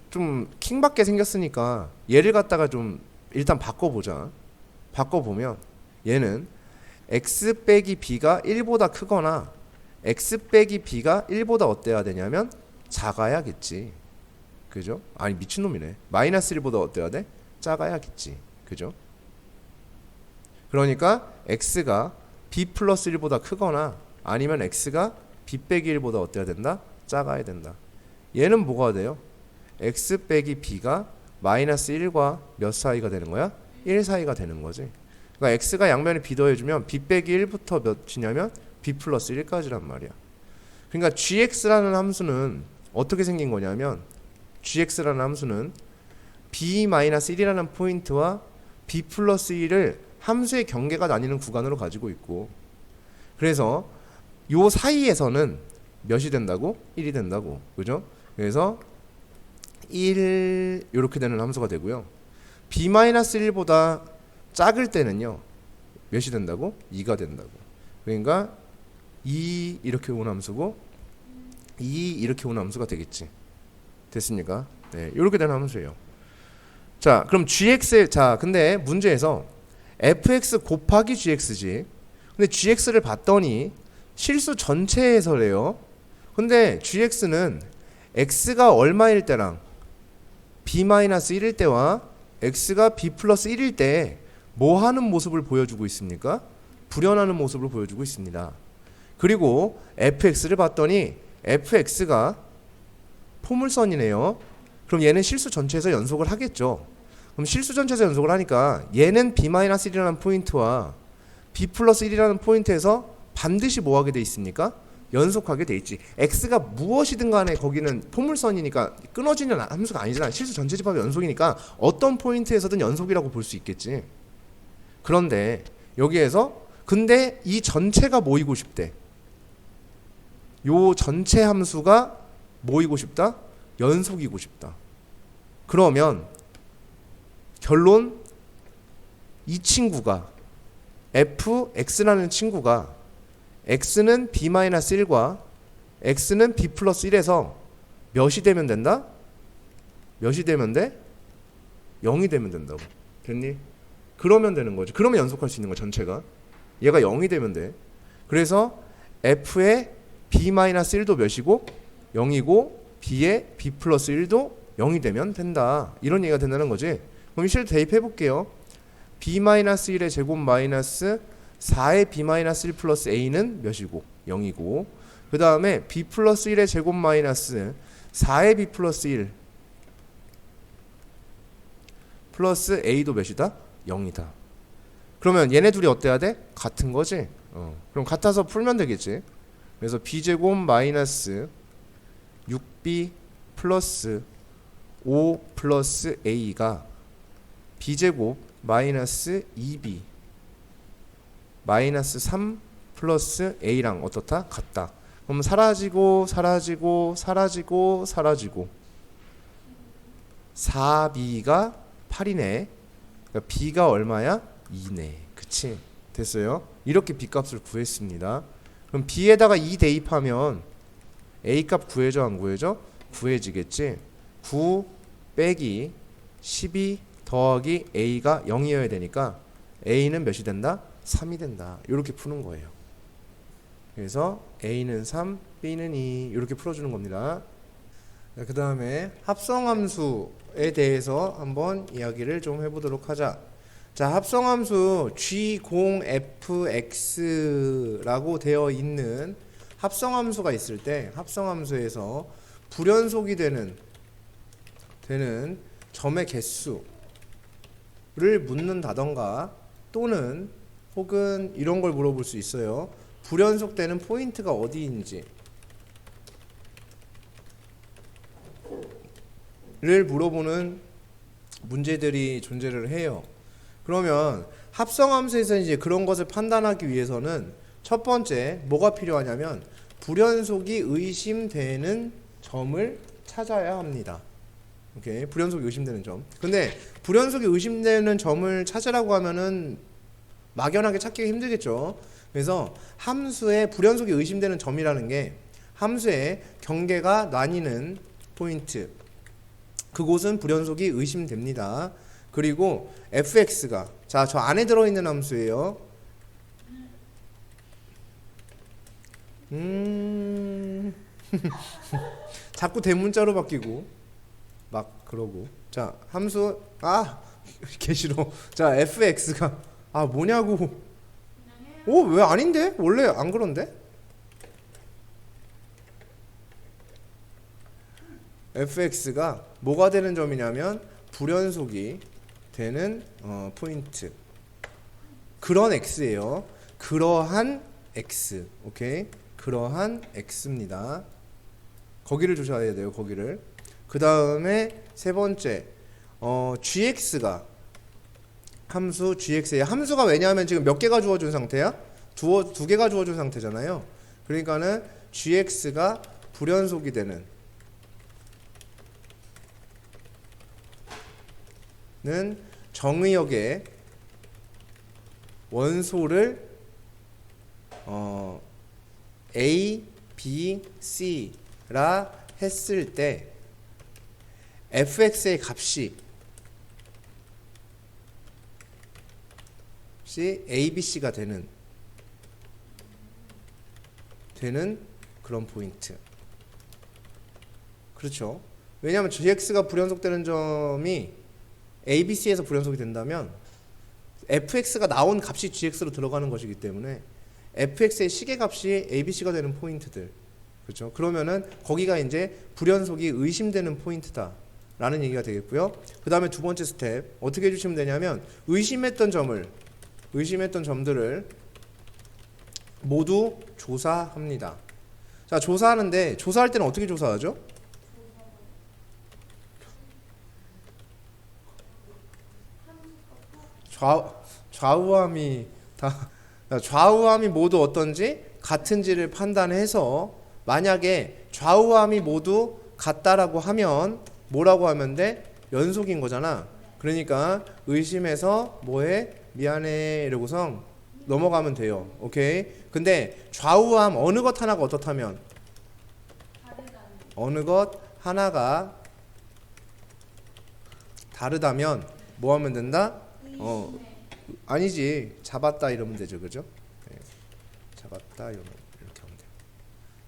킹받게 생겼으니까 얘를 갖다가 좀 일단 바꿔보자. 바꿔보면 얘는 x 빼기 b가 1보다 크거나 x 빼기 b가 1보다 어때야 되냐면 작아야겠지. 그죠? 아니 미친놈이네. 마이너스 1보다 어때야 돼? 작아야겠지. 그죠? 그러니까 x가 b 플러스 1보다 크거나 아니면 x가 b 빼기 1보다 어때야 된다? 작아야 된다. 얘는 뭐가 돼요? x 빼기 b가 마이너스 1과 몇 사이가 되는 거야? 1 사이가 되는 거지. 그러니까 x가 양면에 b 더해주면 b 빼기 1부터 몇이냐면 b 플러스 1까지란 말이야. 그러니까 gx라는 함수는 어떻게 생긴 거냐면 gx라는 함수는 b-1이라는 포인트와 b 플러스 1을 함수의 경계가 나뉘는 구간으로 가지고 있고, 그래서 요 사이에서는 몇이 된다고? 1이 된다고. 그죠? 그래서 1 이렇게 되는 함수가 되고요. b-1보다 작을 때는요 몇이 된다고? 2가 된다고. 그러니까 2 이렇게 온 함수고 2 이렇게 온 함수가 되겠지. 됐습니까? 네, 이렇게 되는 함수예요. 자, 그럼 gx, 자 근데 문제에서 fx 곱하기 gx지. 근데 gx를 봤더니 실수 전체에서래요. 근데 gx는 x가 얼마일 때랑 b-1일 때와 x가 b 플러스 1일 때 뭐 하는 모습을 보여주고 있습니까? 불연하는 모습을 보여주고 있습니다. 그리고 fx를 봤더니 fx가 포물선이네요. 그럼 얘는 실수 전체에서 연속을 하겠죠. 그럼 실수 전체에서 연속을 하니까 얘는 b-1이라는 포인트와 b 플러스 1이라는 포인트에서 반드시 뭐 하게 돼 있습니까? 연속하게 돼 있지. x가 무엇이든 간에 거기는 포물선이니까 끊어지는 함수가 아니잖아. 실수 전체 집합의 연속이니까 어떤 포인트에서든 연속이라고 볼 수 있겠지. 그런데 여기에서 근데 이 전체가 모이고 싶대. 요 전체 함수가 모이고 싶다? 연속이고 싶다. 그러면 결론, 이 친구가 fx라는 친구가 x는 b-1과 x는 b 플러스 1에서 몇이 되면 된다? 몇이 되면 돼? 0이 되면 된다고. 됐니? 그러면 되는 거지. 그러면 연속할 수 있는 거야 전체가. 얘가 0이 되면 돼. 그래서 f의 b-1도 몇이고 0이고 b의 b 플러스 1도 0이 되면 된다. 이런 얘기가 된다는 거지. 그럼 실제 대입해 볼게요. b-1의 제곱 마이너스 4의 b-1 플러스 a는 몇이고 0이고, 그 다음에 b 플러스 1의 제곱 마이너스 4의 b 플러스 1 플러스 a도 몇이다? 0이다. 그러면 얘네 둘이 어때야 돼? 같은 거지. 그럼 같아서 풀면 되겠지. 그래서 b제곱 마이너스 6b 플러스 5 플러스 a가 b제곱 마이너스 2b 마이너스 3 플러스 a랑 어떻다? 같다. 그럼 사라지고 사라지고 사라지고 사라지고 4b가 8이네. 그러니까 b가 얼마야? 2네. 그치? 됐어요? 이렇게 b값을 구했습니다. 그럼 b에다가 2 대입하면 a값 구해져 안 구해져? 구해지겠지? 9 빼기 12 더하기 a가 0이어야 되니까 a는 몇이 된다? 3이 된다. 이렇게 푸는 거예요. 그래서 a는 3, b는 2 이렇게 풀어주는 겁니다. 그 다음에 합성함수에 대해서 한번 이야기를 좀 해보도록 하자. 자, 합성함수 g0fx라고 되어 있는 합성함수가 있을 때 합성함수에서 불연속이 되는 점의 개수를 묻는다던가 또는 혹은 이런 걸 물어볼 수 있어요. 불연속되는 포인트가 어디인지 를 물어보는 문제들이 존재를 해요. 그러면 합성함수에서 이제 그런 것을 판단하기 위해서는 첫 번째 뭐가 필요하냐면 불연속이 의심되는 점을 찾아야 합니다. 오케이, 불연속이 의심되는 점. 근데 불연속이 의심되는 점을 찾으라고 하면은 막연하게 찾기가 힘들겠죠. 그래서 함수의 불연속이 의심되는 점이라는 게 함수의 경계가 나뉘는 포인트, 그곳은 불연속이 의심됩니다. 그리고 fx가 자, 저 안에 들어있는 함수예요. 자꾸 대문자로 바뀌고 막 그러고. 자, 함수 개 싫어. 자, fx가 뭐냐고. 왜 아닌데? 원래 안 그런데? fx가 뭐가 되는 점이냐면 불연속이 되는 포인트. 그런 x예요. 그러한 x. 오케이? 그러한 x입니다. 거기를 조사해야 돼요. 거기를. 그 다음에 세 번째 gx가 함수 gx예요. 함수가 왜냐하면 지금 몇 개가 주어준 상태야? 두 개가 주어준 상태잖아요. 그러니까는 gx가 불연속이 되는 정의역의 원소를 A, B, C라 했을 때 fx의 값이 A, B, C가 되는 그런 포인트. 그렇죠. 왜냐하면 gx가 불연속되는 점이 A, B, C에서 불연속이 된다면 fx가 나온 값이 gx로 들어가는 것이기 때문에 fx의 시계값이 A, B, C가 되는 포인트들. 그렇죠. 그러면은 거기가 이제 불연속이 의심되는 포인트다 라는 얘기가 되겠고요. 그 다음에 두 번째 스텝 어떻게 해주시면 되냐면 의심했던 점들을 모두 조사합니다. 자, 조사하는데 조사할 때는 어떻게 조사하죠? 좌우함이 모두 어떤지 같은지를 판단해서 만약에 좌우함이 모두 같다라고 하면 뭐라고 하면 돼? 연속인 거잖아. 그러니까 의심해서 뭐해? 미안해 이러고서 넘어가면 돼요. 오케이? 근데 좌우함 어느 것 하나가 어떻다면 어느 것 하나가 다르다면 뭐 하면 된다? 아니지. 잡았다 이러면 되죠. 그죠? 네. 잡았다 이러면 이렇게 하면 돼요.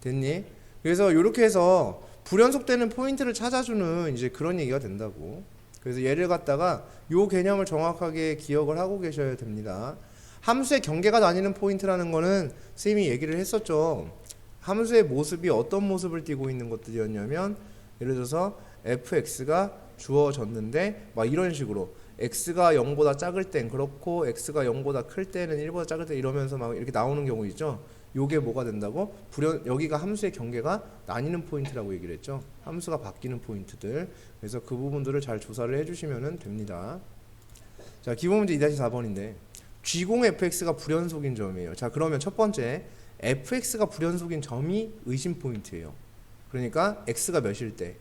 됐니? 그래서 이렇게 해서 불연속되는 포인트를 찾아주는 이제 그런 얘기가 된다고. 그래서 얘를 갖다가 요 개념을 정확하게 기억을 하고 계셔야 됩니다. 함수의 경계가 나뉘는 포인트라는 거는 선생님이 얘기를 했었죠. 함수의 모습이 어떤 모습을 띠고 있는 것들이었냐면 예를 들어서 fx가 주어졌는데 막 이런 식으로 x가 0보다 작을 땐 그렇고 x가 0보다 클 때는 1보다 작을 때 이러면서 막 이렇게 나오는 경우 있죠. 요게 뭐가 된다고? 여기가 함수의 경계가 나뉘는 포인트라고 얘기를 했죠. 함수가 바뀌는 포인트들. 그래서 그 부분들을 잘 조사를 해주시면 됩니다. 자, 기본 문제 2-4번인데 G0fx가 불연속인 점이에요. 자, 그러면 첫 번째 fx가 불연속인 점이 의심 포인트예요. 그러니까 x가 몇일 때?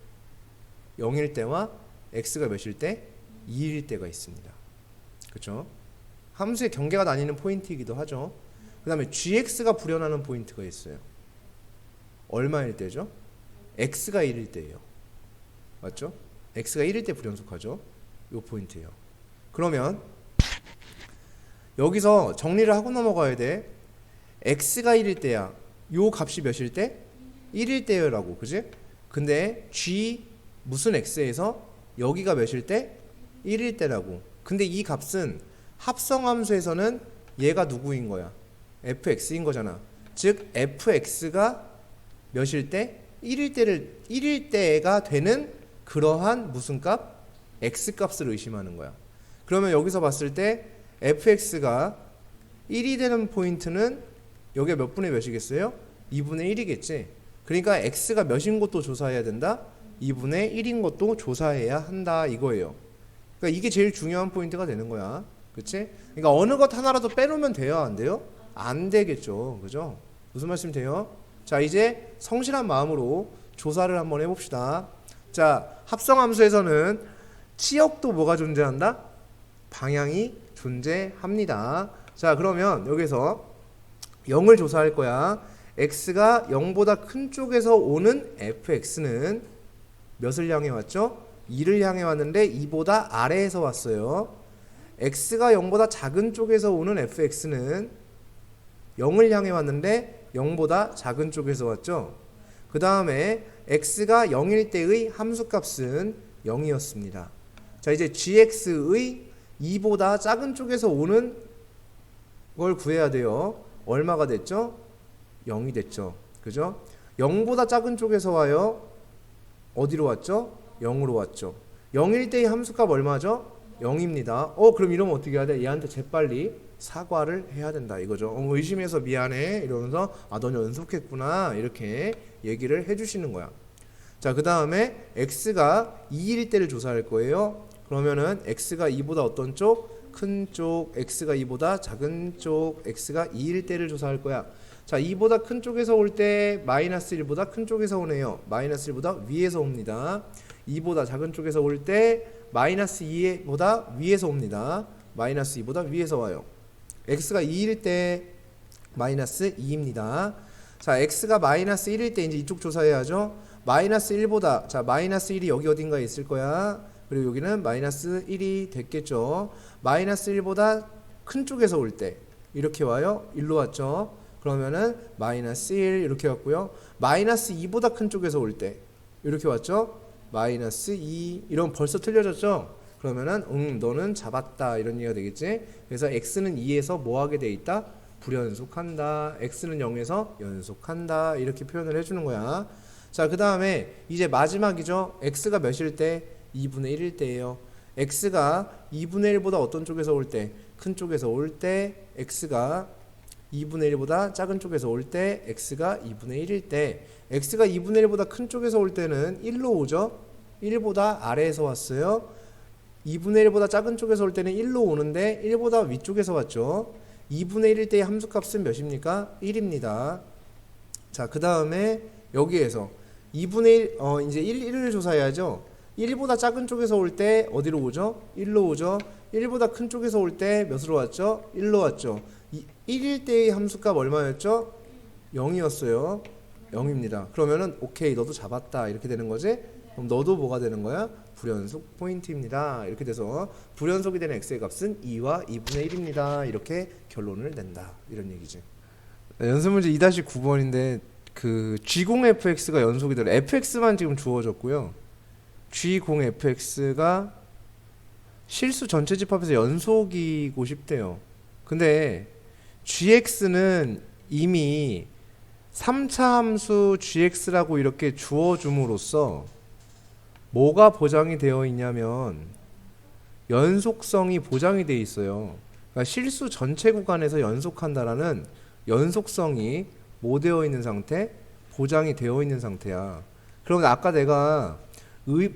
0일 때와 x가 몇일 때? 2일 때가 있습니다. 그렇죠? 함수의 경계가 나뉘는 포인트이기도 하죠. 그 다음에 gx가 불연하는 포인트가 있어요. 얼마일 때죠? x가 1일 때예요. 맞죠? x가 1일 때 불연속하죠. 요 포인트예요. 그러면 여기서 정리를 하고 넘어가야 돼. x가 1일 때야. 요 값이 몇일 때? 1일 때라고. 그지? 근데 g 무슨 x에서 여기가 몇일 때? 1일 때라고. 근데 이 값은 합성함수에서는 얘가 누구인 거야? fx인 거잖아. 즉 fx가 몇일 때? 1일 때가 되는 그러한 무슨 값? x 값을 의심하는 거야. 그러면 여기서 봤을 때 fx가 1이 되는 포인트는 여기가 몇 분의 몇이겠어요? 2분의 1이겠지. 그러니까 x가 몇인 것도 조사해야 된다. 2분의 1인 것도 조사해야 한다 이거예요. 그러니까 이게 제일 중요한 포인트가 되는 거야. 그치? 그러니까 어느 것 하나라도 빼놓으면 돼요? 안 돼요? 안 되겠죠. 그죠? 무슨 말씀 돼요? 자, 이제 성실한 마음으로 조사를 한번 해봅시다. 자, 합성함수에서는 치역도 뭐가 존재한다? 방향이 존재합니다. 자, 그러면 여기서 0을 조사할 거야. x가 0보다 큰 쪽에서 오는 fx는 몇을 향해 왔죠? 2를 향해 왔는데 2보다 아래에서 왔어요. x가 0보다 작은 쪽에서 오는 fx는 0을 향해 왔는데 0보다 작은 쪽에서 왔죠. 그 다음에 x가 0일 때의 함수값은 0이었습니다. 자, 이제 gx의 2보다 작은 쪽에서 오는 걸 구해야 돼요. 얼마가 됐죠? 0이 됐죠. 그죠? 0보다 작은 쪽에서 와요. 어디로 왔죠? 0으로 왔죠. 0일 때의 함수값 얼마죠? 0입니다. 그럼 이러면 어떻게 해야 돼? 얘한테 재빨리 사과를 해야 된다 이거죠. 의심해서 미안해 이러면서 넌 연속했구나 이렇게 얘기를 해주시는 거야. 자, 그 다음에 x가 2일 때를 조사할 거예요. 그러면은 x가 2보다 어떤 쪽? 큰 쪽. x가 2보다 작은 쪽. x가 2일 때를 조사할 거야. 자, 2보다 큰 쪽에서 올 때 마이너스 1보다 큰 쪽에서 오네요. 마이너스 1보다 위에서 옵니다. 2보다 작은 쪽에서 올 때 마이너스 2보다 위에서 옵니다. 마이너스 2보다 위에서 와요. x가 2일 때 마이너스 2입니다. 자, x가 마이너스 1일 때 이제 이쪽 조사해야죠. 마이너스 1보다, 자, 마이너스 1이 여기 어딘가에 있을 거야. 그리고 여기는 마이너스 1이 됐겠죠. 마이너스 1보다 큰 쪽에서 올 때 이렇게 와요. 1로 왔죠. 그러면은 마이너스 1 이렇게 왔고요. 마이너스 2보다 큰 쪽에서 올 때 이렇게 왔죠. 마이너스 2 이러면 벌써 틀려졌죠. 그러면은 너는 잡았다 이런 얘기가 되겠지. 그래서 x는 2에서 뭐 하게 돼 있다? 불연속한다. x는 0에서 연속한다. 이렇게 표현을 해주는 거야. 자, 그 다음에 이제 마지막이죠. x가 몇일 때? 2분의 1일 때예요. x가 2분의 1보다 어떤 쪽에서 올 때? 큰 쪽에서 올 때. x가 2분의 1보다 작은 쪽에서 올 때. x가 2분의 1일 때. x가 2분의 1보다 큰 쪽에서 올 때는 1로 오죠. 1보다 아래에서 왔어요. 2분의 1보다 작은 쪽에서 올 때는 1로 오는데 1보다 위쪽에서 왔죠. 2분의 1일 때의 함수값은 몇입니까? 1입니다. 자, 그 다음에 여기에서 2분의 1, 이제 1을 조사해야죠. 1보다 작은 쪽에서 올 때 어디로 오죠? 1로 오죠. 1보다 큰 쪽에서 올 때 몇으로 왔죠? 1로 왔죠. 1일 때의 함수값 얼마였죠? 0이었어요. 0입니다. 그러면은 오케이, 너도 잡았다 이렇게 되는 거지? 그럼 너도 뭐가 되는 거야? 불연속 포인트입니다. 이렇게 돼서 불연속이 되는 x의 값은 2와 2분의 1입니다. 이렇게 결론을 낸다. 이런 얘기지. 연습문제 2-9번인데 그 G0fx가 연속이 되는 fx만 지금 주어졌고요. G0fx가 실수 전체 집합에서 연속이고 싶대요. 근데 gx는 이미 3차 함수 gx라고 이렇게 주어줌으로써 뭐가 보장이 되어 있냐면 연속성이 보장이 되어 있어요. 그러니까 실수 전체 구간에서 연속한다라는 연속성이 뭐 되어 있는 상태? 보장이 되어 있는 상태야. 그러면 아까 내가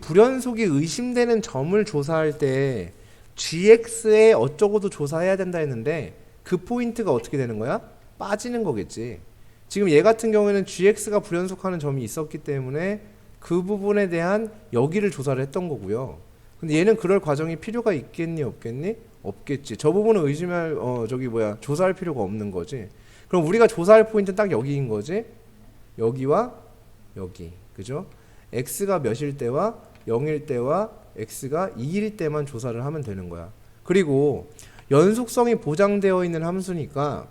불연속이 의심되는 점을 조사할 때 gx에 어쩌고도 조사해야 된다 했는데 그 포인트가 어떻게 되는 거야? 빠지는 거겠지. 지금 얘 같은 경우에는 gx가 불연속하는 점이 있었기 때문에 그 부분에 대한 여기를 조사를 했던 거고요. 근데 얘는 그럴 과정이 필요가 있겠니 없겠니? 없겠지. 저 부분은 의심할 조사할 필요가 없는 거지. 그럼 우리가 조사할 포인트는 딱 여기인 거지. 여기와 여기. 그죠? x가 몇일 때와 0일 때와 x가 2일 때만 조사를 하면 되는 거야. 그리고 연속성이 보장되어 있는 함수니까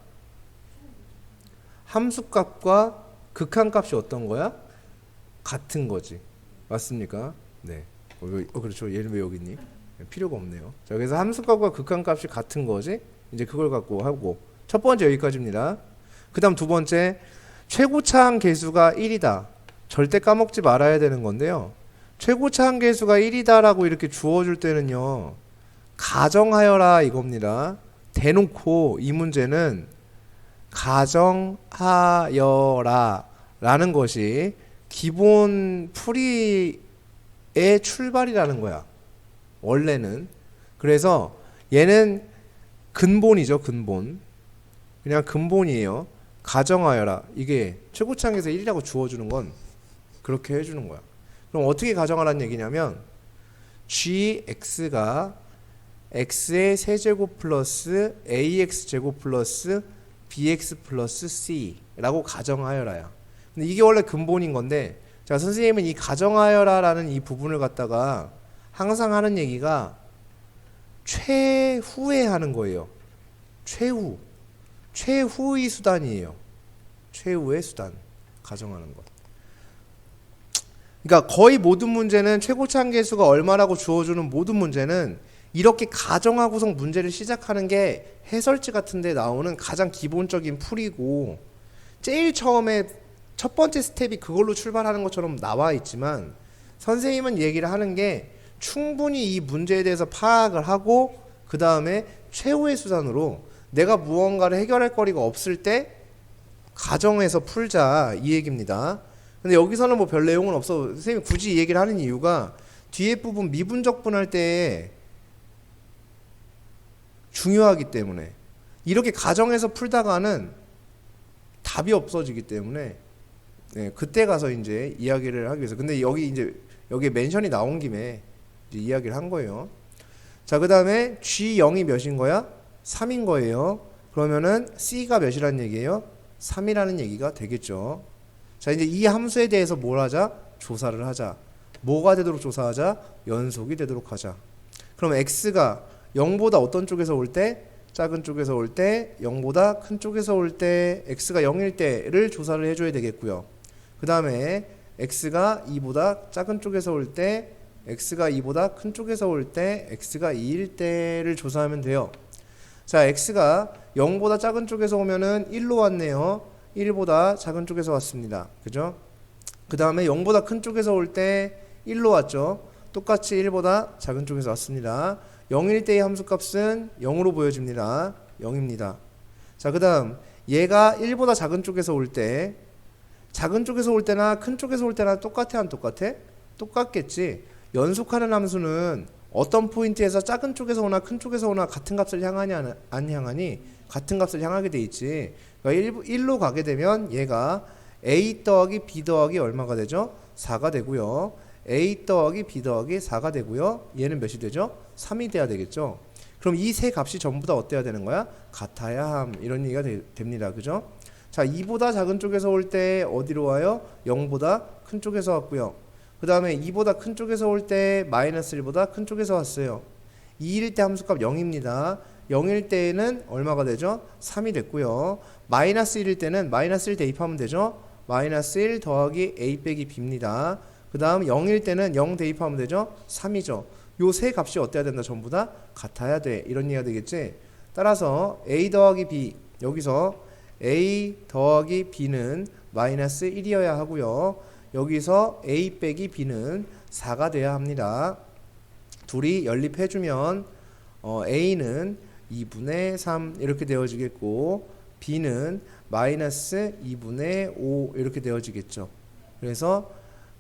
함수값과 극한값이 어떤 거야? 같은 거지. 맞습니까? 네. 그렇죠. 얘는 왜 여기 있니? 필요가 없네요. 자, 그래서 함수값과 극한값이 같은 거지. 이제 그걸 갖고 하고 첫 번째 여기까지입니다. 그 다음 두 번째, 최고차항 계수가 1이다. 절대 까먹지 말아야 되는 건데요. 최고차항 계수가 1이다 라고 이렇게 주어줄 때는요, 가정하여라 이겁니다. 대놓고 이 문제는 가정하여라 라는 것이 기본 풀이의 출발이라는 거야, 원래는. 그래서 얘는 근본이죠. 근본. 그냥 근본이에요. 가정하여라. 이게 최고차항에서 1이라고 주어주는 건 그렇게 해주는 거야. 그럼 어떻게 가정하라는 얘기냐면 gx가 x의 세제곱 플러스 ax제곱 플러스 bx 플러스 c라고 가정하여라야. 근데 이게 원래 근본인 건데, 자, 선생님은 이 가정하여라라는 이 부분을 갖다가 항상 하는 얘기가 최후에 하는 거예요. 최후의 수단이에요. 최후의 수단. 가정하는 것. 그러니까 거의 모든 문제는 최고차항 계수가 얼마라고 주어주는 모든 문제는 이렇게 가정하고서 문제를 시작하는 게 해설지 같은 데 나오는 가장 기본적인 풀이고, 제일 처음에 첫 번째 스텝이 그걸로 출발하는 것처럼 나와 있지만, 선생님은 얘기를 하는 게 충분히 이 문제에 대해서 파악을 하고 그 다음에 최후의 수단으로 내가 무언가를 해결할 거리가 없을 때 가정해서 풀자, 이 얘기입니다. 근데 여기서는 뭐 별 내용은 없어. 선생님이 굳이 이 얘기를 하는 이유가 뒤에 부분 미분적분할 때 중요하기 때문에, 이렇게 가정해서 풀다가는 답이 없어지기 때문에, 네, 그때 가서 이제 이야기를 하기 위해서. 근데 여기에 멘션이 나온 김에 이제 이야기를 한 거예요. 자, 그 다음에 G0이 몇인 거야? 3인 거예요. 그러면은 C가 몇이라는 얘기예요? 3이라는 얘기가 되겠죠. 자, 이제 이 함수에 대해서 뭘 하자? 조사를 하자. 뭐가 되도록 조사하자? 연속이 되도록 하자. 그럼 X가 0보다 어떤 쪽에서 올 때? 작은 쪽에서 올 때, 0보다 큰 쪽에서 올 때, X가 0일 때를 조사를 해줘야 되겠고요. 그 다음에 X가 2보다 작은 쪽에서 올 때, X가 2보다 큰 쪽에서 올 때, X가 2일 때를 조사하면 돼요. 자, X가 0보다 작은 쪽에서 오면은 1로 왔네요. 1보다 작은 쪽에서 왔습니다. 그죠? 그 다음에 0보다 큰 쪽에서 올 때 1로 왔죠. 똑같이 1보다 작은 쪽에서 왔습니다. 0일 때의 함수값은 0으로 보여집니다. 0입니다. 자, 그 다음 얘가 1보다 작은 쪽에서 올 때, 작은 쪽에서 올 때나 큰 쪽에서 올 때나 똑같아 안 똑같아? 똑같겠지. 연속하는 함수는 어떤 포인트에서 작은 쪽에서 오나 큰 쪽에서 오나 같은 값을 향하니 안 향하니? 같은 값을 향하게 돼 있지. 그러니까 1로 가게 되면 얘가 a 더하기 b 더하기 얼마가 되죠? 4가 되고요. a 더하기 b 더하기 4가 되고요. 얘는 몇이 되죠? 3이 돼야 되겠죠. 그럼 이 세 값이 전부 다 어때야 되는 거야? 같아야 함. 이런 얘기가 됩니다. 그죠? 자, 2보다 작은 쪽에서 올 때 어디로 와요? 0보다 큰 쪽에서 왔고요. 그 다음에 2보다 큰 쪽에서 올 때 마이너스 1보다 큰 쪽에서 왔어요. 2일 때 함수값 0입니다. 0일 때는 얼마가 되죠? 3이 됐고요. 마이너스 1일 때는 마이너스 1 대입하면 되죠? 마이너스 1 더하기 a 빼기 b입니다. 그 다음 0일 때는 0 대입하면 되죠? 3이죠. 요 세 값이 어때야 된다? 전부 다 같아야 돼. 이런 얘기가 되겠지? 따라서 a 더하기 b, 여기서 a 더하기 b는 마이너스 1이어야 하고요. 여기서 a 빼기 b는 4가 돼야 합니다. 둘이 연립해주면 a는 2분의 3 이렇게 되어지겠고, b는 마이너스 2분의 5 이렇게 되어지겠죠. 그래서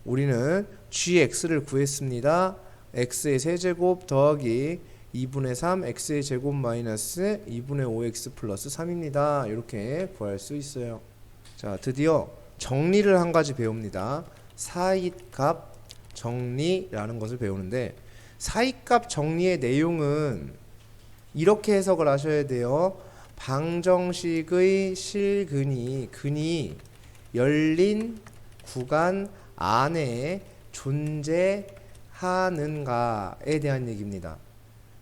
우리는 gx를 구했습니다. x의 세제곱 더하기 2분의 3 x의 제곱 마이너스 2분의 5x 플러스 3입니다. 이렇게 구할 수 있어요. 자, 드디어 정리를 한 가지 배웁니다. 사이값 정리라는 것을 배우는데, 사이값 정리의 내용은 이렇게 해석을 하셔야 돼요. 방정식의 근이 열린 구간 안에 존재하는가에 대한 얘기입니다.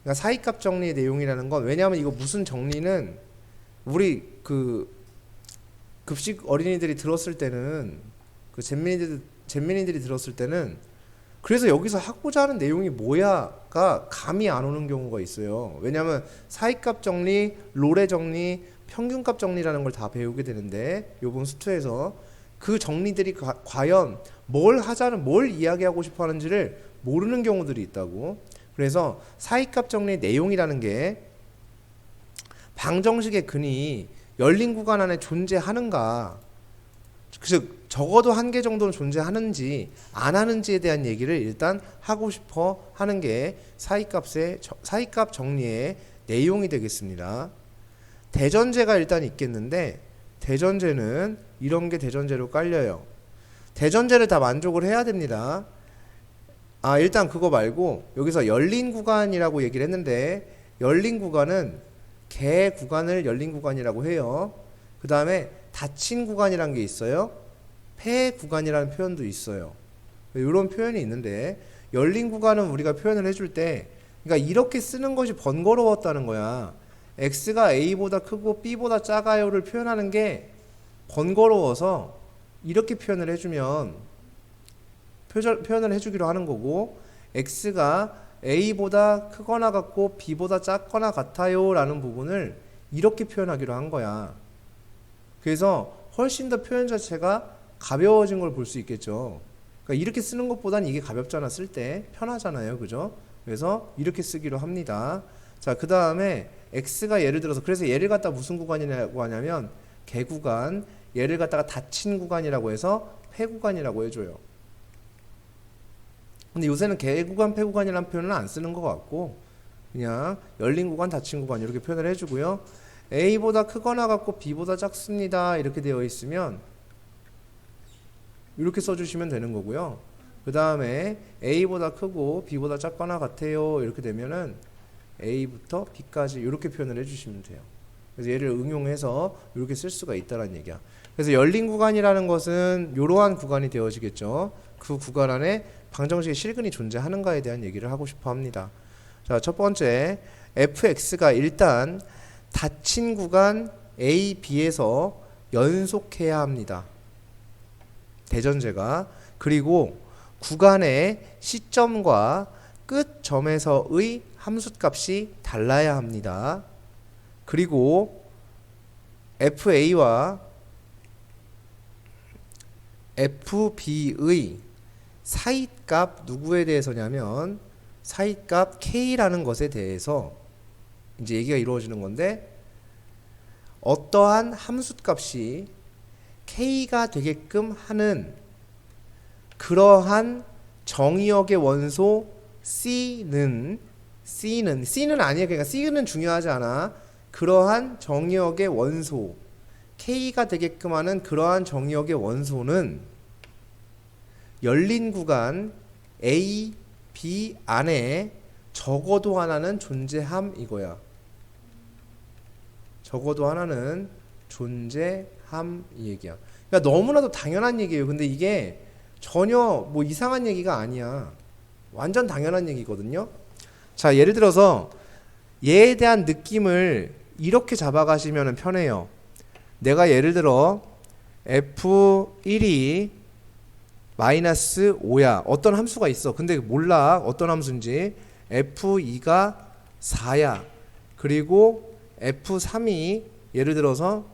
그러니까 사이값 정리의 내용이라는 건, 왜냐하면 이거 무슨 정리는 우리 그 급식 어린이들이 들었을 때는, 그 잼민이들이 들었을 때는, 그래서 여기서 하고자 하는 내용이 뭐야가 감이 안 오는 경우가 있어요. 왜냐하면 사이값 정리, 롤의 정리, 평균값 정리라는 걸 다 배우게 되는데, 요번 수투에서 그 정리들이 과연 뭘 이야기하고 싶어 하는지를 모르는 경우들이 있다고. 그래서 사이값 정리의 내용이라는 게 방정식의 근이 열린 구간 안에 존재하는가, 즉 적어도 한 개 정도는 존재하는지 안 하는지에 대한 얘기를 일단 하고 싶어 하는 게 사이값 정리의 내용이 되겠습니다. 대전제가 일단 있겠는데, 대전제는 이런 게 대전제로 깔려요. 대전제를 다 만족을 해야 됩니다. 일단 그거 말고 여기서 열린 구간이라고 얘기를 했는데, 열린 구간은 개 구간을 열린 구간이라고 해요. 그 다음에 닫힌 구간이라는 게 있어요. 폐 구간이라는 표현도 있어요. 이런 표현이 있는데, 열린 구간은 우리가 표현을 해줄 때, 그러니까 이렇게 쓰는 것이 번거로웠다는 거야. x가 a보다 크고 b보다 작아요를 표현하는 게 번거로워서 이렇게 표현을 해주면 표현을 해주기로 하는 거고, x가 a보다 크거나 같고 b보다 작거나 같아요 라는 부분을 이렇게 표현하기로 한 거야. 그래서 훨씬 더 표현 자체가 가벼워진 걸 볼 수 있겠죠. 그러니까 이렇게 쓰는 것보단 이게 가볍잖아. 쓸 때 편하잖아요, 그죠? 그래서 이렇게 쓰기로 합니다. 자, 그 다음에 x가 예를 들어서, 그래서 얘를 갖다 무슨 구간이라고 하냐면 개 구간, 얘를 갖다가 닫힌 구간이라고 해서 폐 구간이라고 해줘요. 근데 요새는 개 구간, 폐 구간이라는 표현은 안 쓰는 것 같고, 그냥 열린 구간, 닫힌 구간 이렇게 표현을 해주고요. a보다 크거나 같고 b보다 작습니다 이렇게 되어 있으면 이렇게 써주시면 되는 거고요. 그 다음에 a보다 크고 b보다 작거나 같아요 이렇게 되면은 a부터 b까지 이렇게 표현을 해주시면 돼요. 그래서 얘를 응용해서 이렇게 쓸 수가 있다는 얘기야. 그래서 열린 구간이라는 것은 이러한 구간이 되어지겠죠. 그 구간 안에 방정식의 실근이 존재하는가에 대한 얘기를 하고 싶어 합니다. 자, 첫 번째, fx가 일단 닫힌 구간 a, b에서 연속해야 합니다. 대전제가. 그리고 구간의 시점과 끝점에서의 함수값이 달라야 합니다. 그리고 FA와 FB의 사이값 누구에 대해서냐면 사이값 K라는 것에 대해서 이제 얘기가 이루어지는 건데, 어떠한 함수값이 K가 되게끔 하는 그러한 정의역의 원소 C는 아니에요. 그러니까 C는 중요하지 않아. 그러한 정의역의 원소 K가 되게끔 하는 그러한 정의역의 원소는 열린 구간 A, B 안에 적어도 하나는 존재함 이거야. 적어도 하나는 존재함 이 얘기야. 그러니까 너무나도 당연한 얘기예요. 근데 이게 전혀 뭐 이상한 얘기가 아니야. 완전 당연한 얘기거든요. 자, 예를 들어서 얘에 대한 느낌을 이렇게 잡아가시면 편해요. 내가 예를 들어 F1이 마이너스 5야. 어떤 함수가 있어. 근데 몰라. 어떤 함수인지. F2가 4야. 그리고 F3이 예를 들어서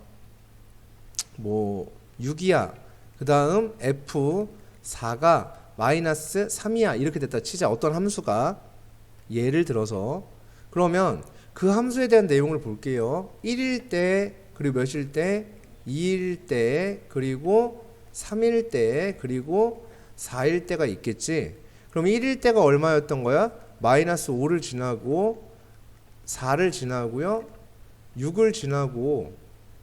뭐 6이야. 그 다음 F4가 마이너스 3이야. 이렇게 됐다 치자. 어떤 함수가. 예를 들어서. 그러면 그 함수에 대한 내용을 볼게요. 1일 때, 그리고 몇일 때, 2일 때, 그리고 3일 때, 그리고 4일 때가 있겠지. 그럼 1일 때가 얼마였던 거야? 마이너스 5를 지나고 4를 지나고요. 6을 지나고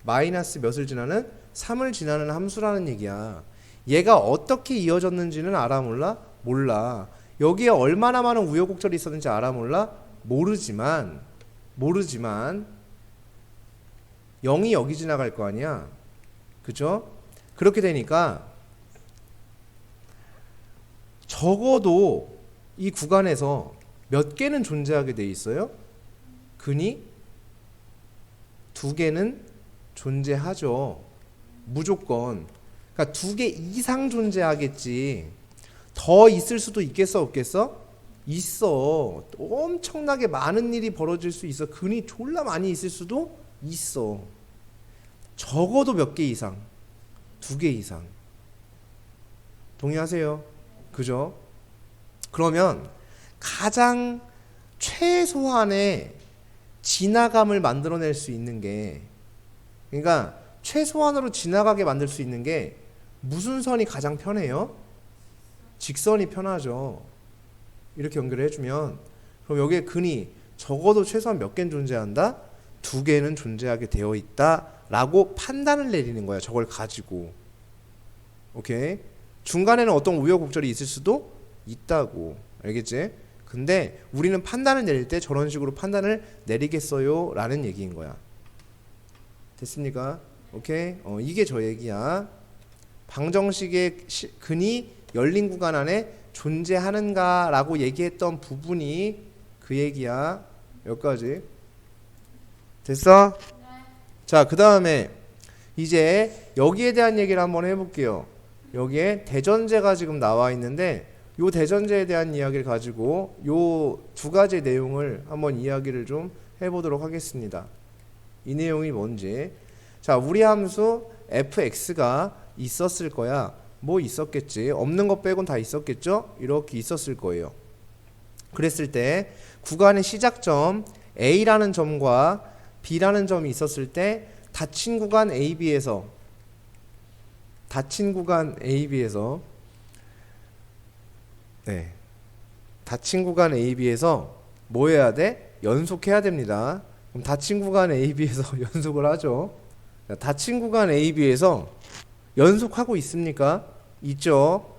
마이너스 몇을 지나는 3을 지나는 함수라는 얘기야. 얘가 어떻게 이어졌는지는 알아 몰라? 몰라. 여기에 얼마나 많은 우여곡절이 있었는지 알아 몰라? 모르지만 0이 여기 지나갈 거 아니야. 그죠? 그렇게 되니까 적어도 이 구간에서 몇 개는 존재하게 돼 있어요? 근이 2개는 존재하죠. 무조건. 그러니까 2개 이상 존재하겠지. 더 있을 수도 있겠어, 없겠어? 있어. 엄청나게 많은 일이 벌어질 수 있어. 근이 졸라 많이 있을 수도 있어. 적어도 몇 개 이상. 2개 이상. 동의하세요? 그죠? 그러면 가장 최소한의 지나감을 만들어낼 수 있는 게, 그러니까 최소한으로 지나가게 만들 수 있는 게 무슨 선이 가장 편해요? 직선이 편하죠. 이렇게 연결을 해주면, 그럼 여기에 근이 적어도 최소한 몇 개는 존재한다? 2개는 존재하게 되어 있다 라고 판단을 내리는 거야. 저걸 가지고. 오케이? 중간에는 어떤 우여곡절이 있을 수도 있다고. 알겠지? 근데 우리는 판단을 내릴 때 저런 식으로 판단을 내리겠어요 라는 얘기인 거야. 됐습니까? 오케이? 이게 저 얘기야. 방정식의 근이 열린 구간 안에 존재하는가 라고 얘기했던 부분이 그 얘기야. 여기까지. 됐어? 자, 그 다음에 이제 여기에 대한 얘기를 한번 해볼게요. 여기에 대전제가 지금 나와 있는데 요 대전제에 대한 이야기를 가지고 요 두 가지 내용을 한번 이야기를 좀 해보도록 하겠습니다. 이 내용이 뭔지. 자, 우리 함수 fx가 있었을 거야. 뭐 있었겠지. 없는 것 빼곤 다 있었겠죠. 이렇게 있었을 거예요. 그랬을 때 구간의 시작점 A라는 점과 B라는 점이 있었을 때 닫힌 구간 AB에서 닫힌 구간 AB에서 뭐 해야 돼? 연속해야 됩니다. 그럼 닫힌 구간 AB에서 연속을 하죠. 닫힌 구간 AB에서 연속하고 있습니까? 있죠.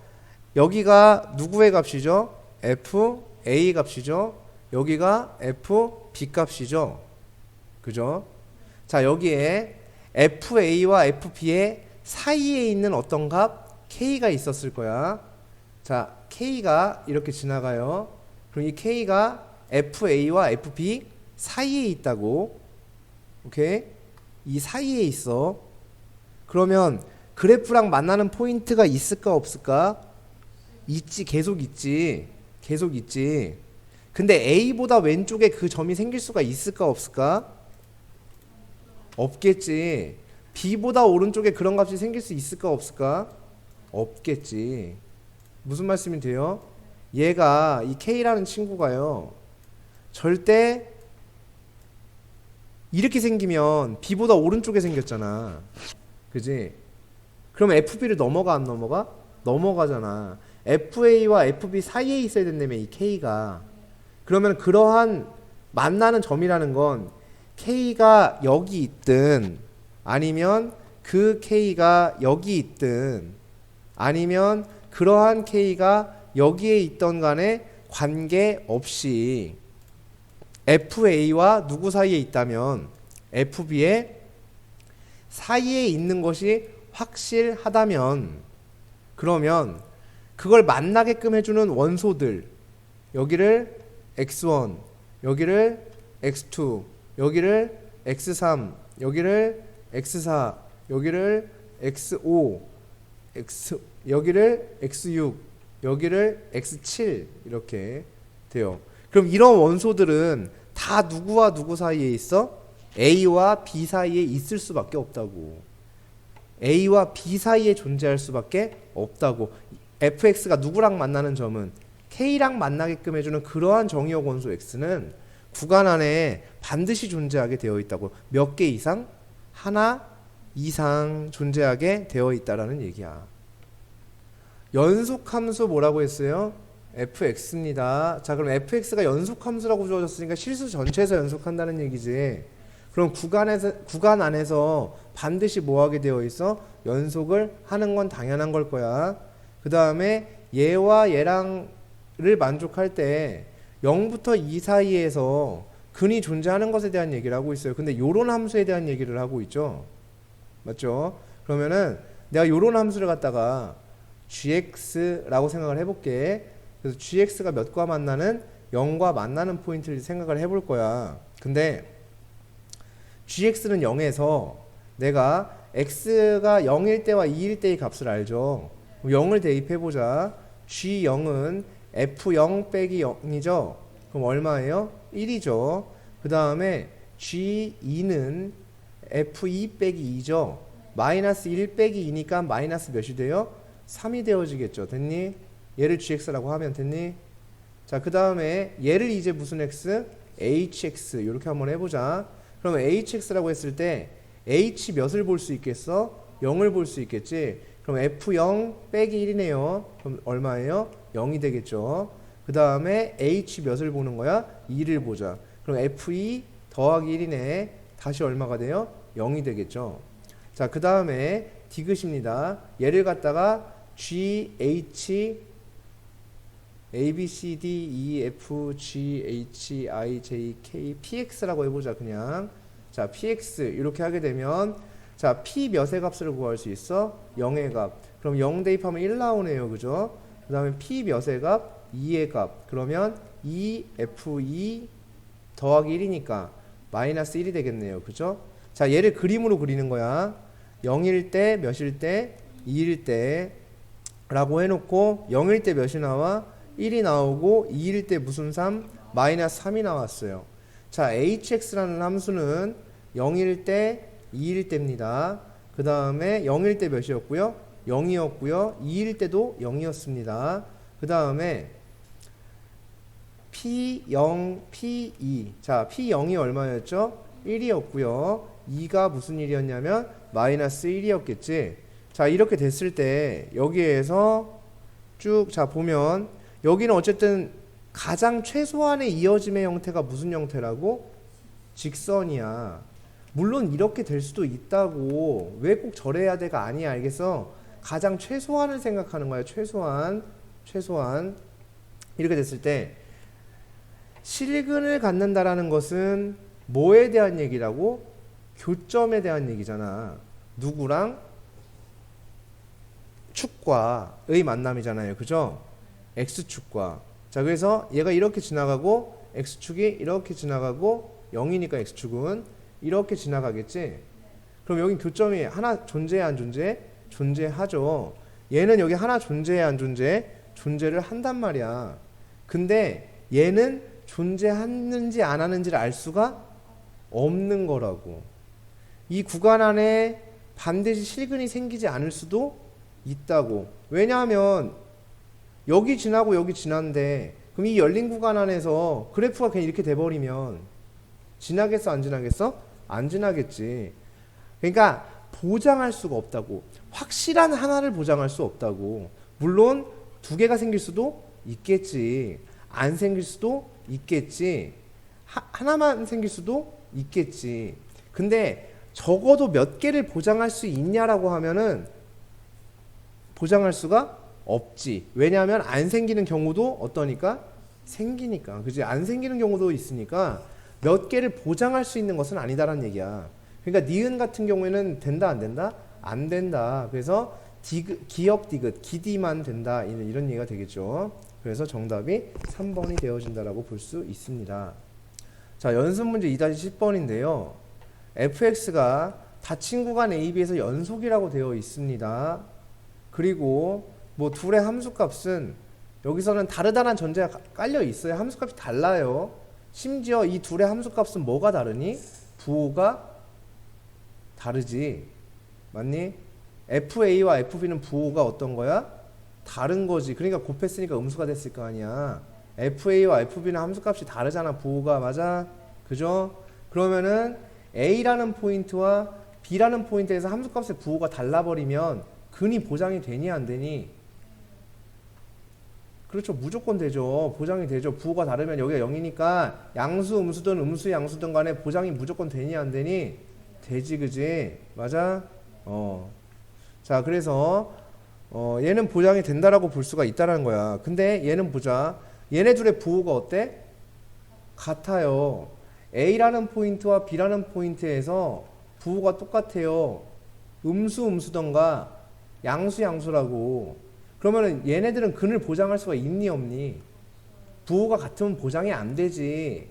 여기가 누구의 값이죠? FA 값이죠. 여기가 FB 값이죠. 그죠? 자, 여기에 FA와 FB의 사이에 있는 어떤 값? K가 있었을 거야. 자, K가 이렇게 지나가요. 그럼 이 K가 FA와 FB 사이에 있다고. 오케이? 이 사이에 있어. 그러면 그래프랑 만나는 포인트가 있을까 없을까? 있지. 계속 있지. 계속 있지. 근데 A보다 왼쪽에 그 점이 생길 수가 있을까 없을까? 없겠지. B보다 오른쪽에 그런 값이 생길 수 있을까 없을까? 없겠지. 무슨 말씀이 돼요? 얘가 이 K라는 친구가요, 절대 이렇게 생기면 B보다 오른쪽에 생겼잖아. 그지? 그럼 FB를 넘어가 안 넘어가? 넘어가잖아. FA와 FB 사이에 있어야 된다며 이 K가. 그러면 그러한 만나는 점이라는 건 K가 여기 있든 아니면 그 K가 여기 있든 아니면 그러한 K가 여기에 있던 간에 관계없이 FA와 누구 사이에 있다면 FB의 사이에 있는 것이 확실하다면, 그러면 그걸 만나게끔 해주는 원소들, 여기를 x1, 여기를 x2, 여기를 x3, 여기를 x4, 여기를 x5, 여기를 x6, 여기를 x7 이렇게 돼요. 그럼 이런 원소들은 다 누구와 누구 사이에 있어? A와 B 사이에 있을 수밖에 없다고. A와 B 사이에 존재할 수밖에 없다고. fx가 누구랑 만나는 점은 K랑 만나게끔 해주는 그러한 정의역 원소 x는 구간 안에 반드시 존재하게 되어 있다고. 몇 개 이상? 하나 이상 존재하게 되어 있다라는 얘기야. 연속함수 뭐라고 했어요? fx입니다. 자, 그럼 fx가 연속함수라고 주어졌으니까 실수 전체에서 연속한다는 얘기지. 그럼 구간 안에서 반드시 뭐 하게 되어 있어? 연속을 하는 건 당연한 걸 거야. 그 다음에 얘와 얘랑을 만족할 때 0부터 2 사이에서 근이 존재하는 것에 대한 얘기를 하고 있어요. 근데 요런 함수에 대한 얘기를 하고 있죠. 맞죠? 그러면은 내가 요런 함수를 갖다가 gx라고 생각을 해볼게. 그래서 gx가 몇과 만나는 0과 만나는 포인트를 생각을 해볼 거야. 근데 gx는 0에서 내가 x가 0일 때와 2일 때의 값을 알죠. 0을 대입해보자. g0은 f0 빼기 0이죠. 그럼 얼마예요? 1이죠. 그 다음에 g2는 f2 빼기 2죠. 마이너스 1 빼기 2니까 마이너스 몇이 돼요? 3이 되어지겠죠. 됐니? 얘를 gx라고 하면 됐니? 자, 그 다음에 얘를 이제 무슨 x? hx 이렇게 한번 해보자. 그럼 hx라고 했을 때 h 몇을 볼 수 있겠어? 0을 볼 수 있겠지. 그럼 f0 빼기 1이네요. 그럼 얼마예요? 0이 되겠죠. 그 다음에 h 몇을 보는 거야? 2를 보자. 그럼 f2 더하기 1이네. 다시 얼마가 돼요? 0이 되겠죠. 자, 그 다음에 디귿입니다. 얘를 갖다가 g, h, a, b, c, d, e, f, g, h, i, j, k, px라고 해보자. 그냥 자, px 이렇게 하게 되면 자, p 몇의 값을 구할 수 있어? 0의 값. 그럼 0 대입하면 1 나오네요. 그죠? 그 다음에 p 몇의 값? 2의 값. 그러면 2f2 더하기 1이니까 마이너스 1이 되겠네요. 그죠? 자, 얘를 그림으로 그리는 거야. 0일 때 몇일 때? 2일 때 라고 해놓고 0일 때 몇이 나와? 1이 나오고 2일 때 무슨 3? 마이너스 3이 나왔어요. 자, hx라는 함수는 0일 때 2일 때입니다. 그 다음에 0일 때 몇이었고요? 0이었고요. 2일 때도 0이었습니다. 그 다음에 P0, P2. 자, P0이 얼마였죠? 1이었고요. 2가 무슨 일이었냐면 마이너스 1이었겠지. 자, 이렇게 됐을 때 여기에서 쭉 자 보면 여기는 어쨌든 가장 최소한의 이어짐의 형태가 무슨 형태라고? 직선이야. 물론 이렇게 될 수도 있다고. 왜 꼭 저래야 돼가 아니야. 알겠어? 가장 최소한을 생각하는 거야. 최소한. 이렇게 됐을 때 실근을 갖는다라는 것은 뭐에 대한 얘기라고? 교점에 대한 얘기잖아. 누구랑? 축과의 만남이잖아요. 그죠? x축과. 자, 그래서 얘가 이렇게 지나가고 x축이 이렇게 지나가고 0이니까 x축은 이렇게 지나가겠지. 그럼 여기 교점이 하나 존재해 안 존재해? 존재하죠. 얘는 여기 하나 존재해 안 존재해? 존재를 한단 말이야. 근데 얘는 존재하는지 안 하는지를 알 수가 없는 거라고. 이 구간 안에 반드시 실근이 생기지 않을 수도 있다고. 왜냐하면 여기 지나고 여기 지난데 그럼 이 열린 구간 안에서 그래프가 그냥 이렇게 돼버리면 지나겠어 안 지나겠어? 안 지나겠지. 그러니까 보장할 수가 없다고. 확실한 하나를 보장할 수 없다고. 물론 두 개가 생길 수도 있겠지. 안 생길 수도 있겠지. 하나만 생길 수도 있겠지. 근데 적어도 몇 개를 보장할 수 있냐라고 하면은 보장할 수가 없지. 왜냐하면 안 생기는 경우도 어떠니까? 생기니까. 그지? 안 생기는 경우도 있으니까 몇 개를 보장할 수 있는 것은 아니다라는 얘기야. 그러니까 니은 같은 경우에는 된다 안 된다? 안 된다. 그래서 기역 디귿 기디만 된다. 이런 얘기가 되겠죠. 그래서 정답이 3번이 되어진다라고 볼 수 있습니다. 자, 연습 문제 2-10번인데요. fx가 닫힌 구간 AB에서 연속이라고 되어 있습니다. 그리고 뭐 둘의 함수값은 여기서는 다르다는 전제가 깔려 있어요. 함수값이 달라요. 심지어 이 둘의 함수값은 뭐가 다르니? 부호가 다르지. 맞니? FA와 FB는 부호가 어떤 거야? 다른 거지. 그러니까 곱했으니까 음수가 됐을 거 아니야. FA와 FB는 함수값이 다르잖아. 부호가. 맞아? 그죠? 그러면은 A라는 포인트와 B라는 포인트에서 함수값의 부호가 달라버리면 근이 보장이 되니 안 되니? 그렇죠. 무조건 되죠. 보장이 되죠. 부호가 다르면 여기가 0이니까 양수, 음수든 음수, 양수든 간에 보장이 무조건 되니 안 되니? 되지, 그지? 맞아? 자, 그래서 얘는 보장이 된다라고 볼 수가 있다라는 거야. 근데 얘는 보자. 얘네 둘의 부호가 어때? 같아요. A라는 포인트와 B라는 포인트에서 부호가 똑같아요. 음수, 음수던가 양수, 양수라고. 그러면은 얘네들은 근을 보장할 수가 있니 없니? 부호가 같으면 보장이 안 되지.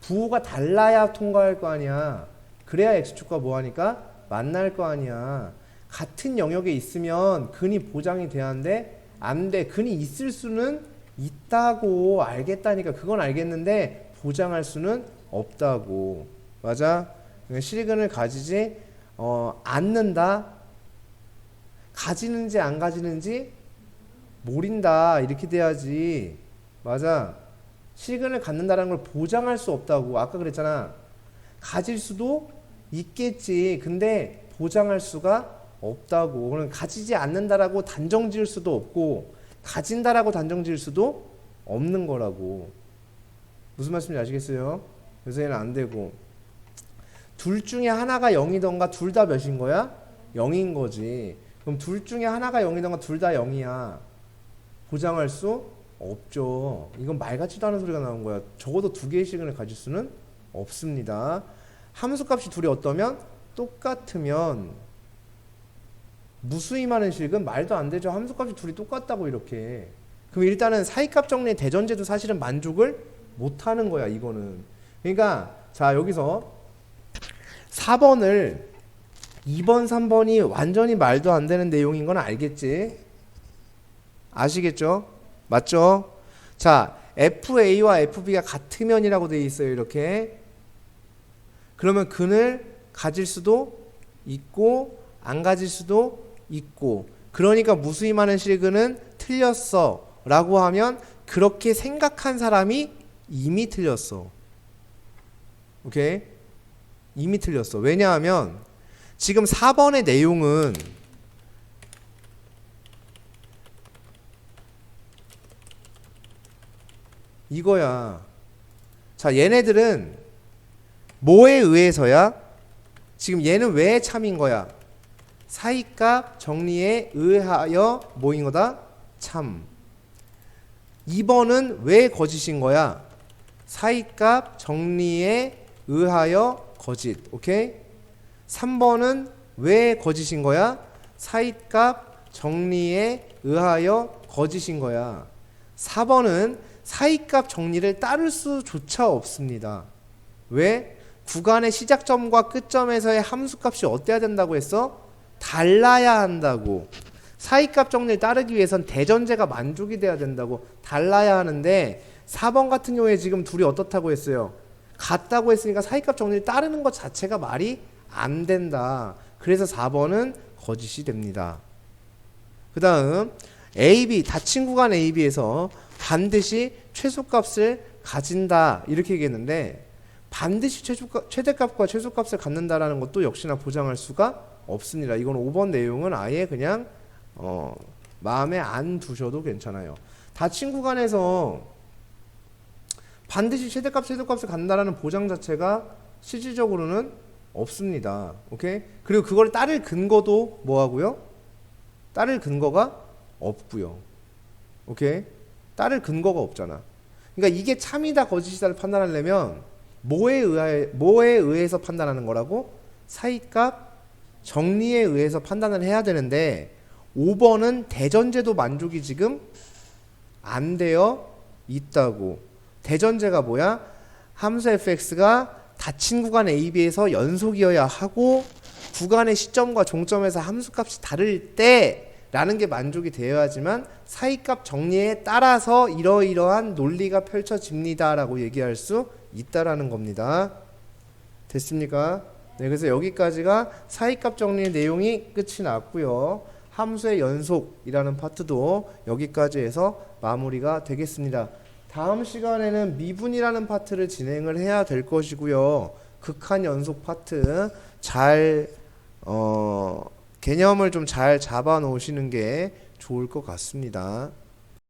부호가 달라야 통과할 거 아니야. 그래야 x축과 뭐하니까? 만날 거 아니야. 같은 영역에 있으면 근이 보장이 돼야 하는데 안 돼. 근이 있을 수는 있다고 알겠다니까. 그건 알겠는데 보장할 수는 없다고. 맞아? 실근을 가지지 않는다. 가지는지 안 가지는지 모른다. 이렇게 돼야지. 맞아? 실근을 갖는다는 걸 보장할 수 없다고. 아까 그랬잖아. 가질 수도 있겠지. 근데 보장할 수가 없다고. 그럼 가지지 않는다라고 단정 지을 수도 없고 가진다라고 단정 지을 수도 없는 거라고. 무슨 말씀인지 아시겠어요? 그래서 얘는 안 되고. 둘 중에 하나가 0이던가 둘 다 몇인 거야? 0인 거지. 그럼 둘 중에 하나가 0이던가 둘 다 0이야. 보장할 수 없죠. 이건 말 같지도 않은 소리가 나온 거야. 적어도 두 개의 시그널을 가질 수는 없습니다. 함수값이 둘이 어떠면? 똑같으면 무수히많은 실근? 말도 안 되죠. 함수값이 둘이 똑같다고 이렇게. 그럼 일단은 사이값 정리의 대전제도 사실은 만족을 못하는 거야. 이거는. 그러니까 자 여기서 4번을 2번 3번이 완전히 말도 안 되는 내용인 건 알겠지? 아시겠죠? 맞죠? 자 FA와 FB가 같으면이라고 되어 있어요. 이렇게. 그러면 근을 가질 수도 있고 안 가질 수도 있고. 그러니까 무수히 많은 실근은 틀렸어 라고 하면 그렇게 생각한 사람이 이미 틀렸어. 오케이? 이미 틀렸어. 왜냐하면 지금 4번의 내용은 이거야. 자 얘네들은 뭐에 의해서야? 지금 얘는 왜 참인 거야? 사이값 정리에 의하여 뭐인 거다? 참. 2번은 왜 거짓인 거야? 사이값 정리에 의하여 거짓. 오케이? 3번은 왜 거짓인 거야? 사이값 정리에 의하여 거짓인 거야. 4번은 사이값 정리를 따를 수조차 없습니다. 왜? 구간의 시작점과 끝점에서의 함수값이 어때야 된다고 했어? 달라야 한다고. 사이값 정리를 따르기 위해선 대전제가 만족이 돼야 된다고. 달라야 하는데 4번 같은 경우에 지금 둘이 어떻다고 했어요? 같다고 했으니까 사이값 정리를 따르는 것 자체가 말이 안 된다. 그래서 4번은 거짓이 됩니다. 그 다음 AB, 닫힌 구간 AB에서 반드시 최소값을 가진다 이렇게 얘기했는데 반드시 최대값과 최소값을 갖는다라는 것도 역시나 보장할 수가 없습니다. 이건 5번 내용은 아예 그냥 마음에 안 두셔도 괜찮아요. 닫힌 구간에서 반드시 최대값, 최소값을 갖는다라는 보장 자체가 실질적으로는 없습니다. 오케이? 그리고 그걸 따를 근거도 뭐 하고요? 따를 근거가 없고요. 오케이? 따를 근거가 없잖아. 그러니까 이게 참이다 거짓이다를 판단하려면 뭐에 의해서 판단하는 거라고? 사이값 정리에 의해서 판단을 해야 되는데 5번은 대전제도 만족이 지금 안 되어 있다고. 대전제가 뭐야? 함수 fx가 닫힌 구간 AB에서 연속이어야 하고 구간의 시점과 종점에서 함수값이 다를 때 라는 게 만족이 되어야지만 사이값 정리에 따라서 이러이러한 논리가 펼쳐집니다 라고 얘기할 수 있다라는 겁니다. 됐습니까? 네, 그래서 여기까지가 사이값 정리 내용이 끝이 났고요. 함수의 연속이라는 파트도 여기까지 해서 마무리가 되겠습니다. 다음 시간에는 미분이라는 파트를 진행을 해야 될 것이고요. 극한 연속 파트 잘 개념을 좀 잘 잡아 놓으시는 게 좋을 것 같습니다.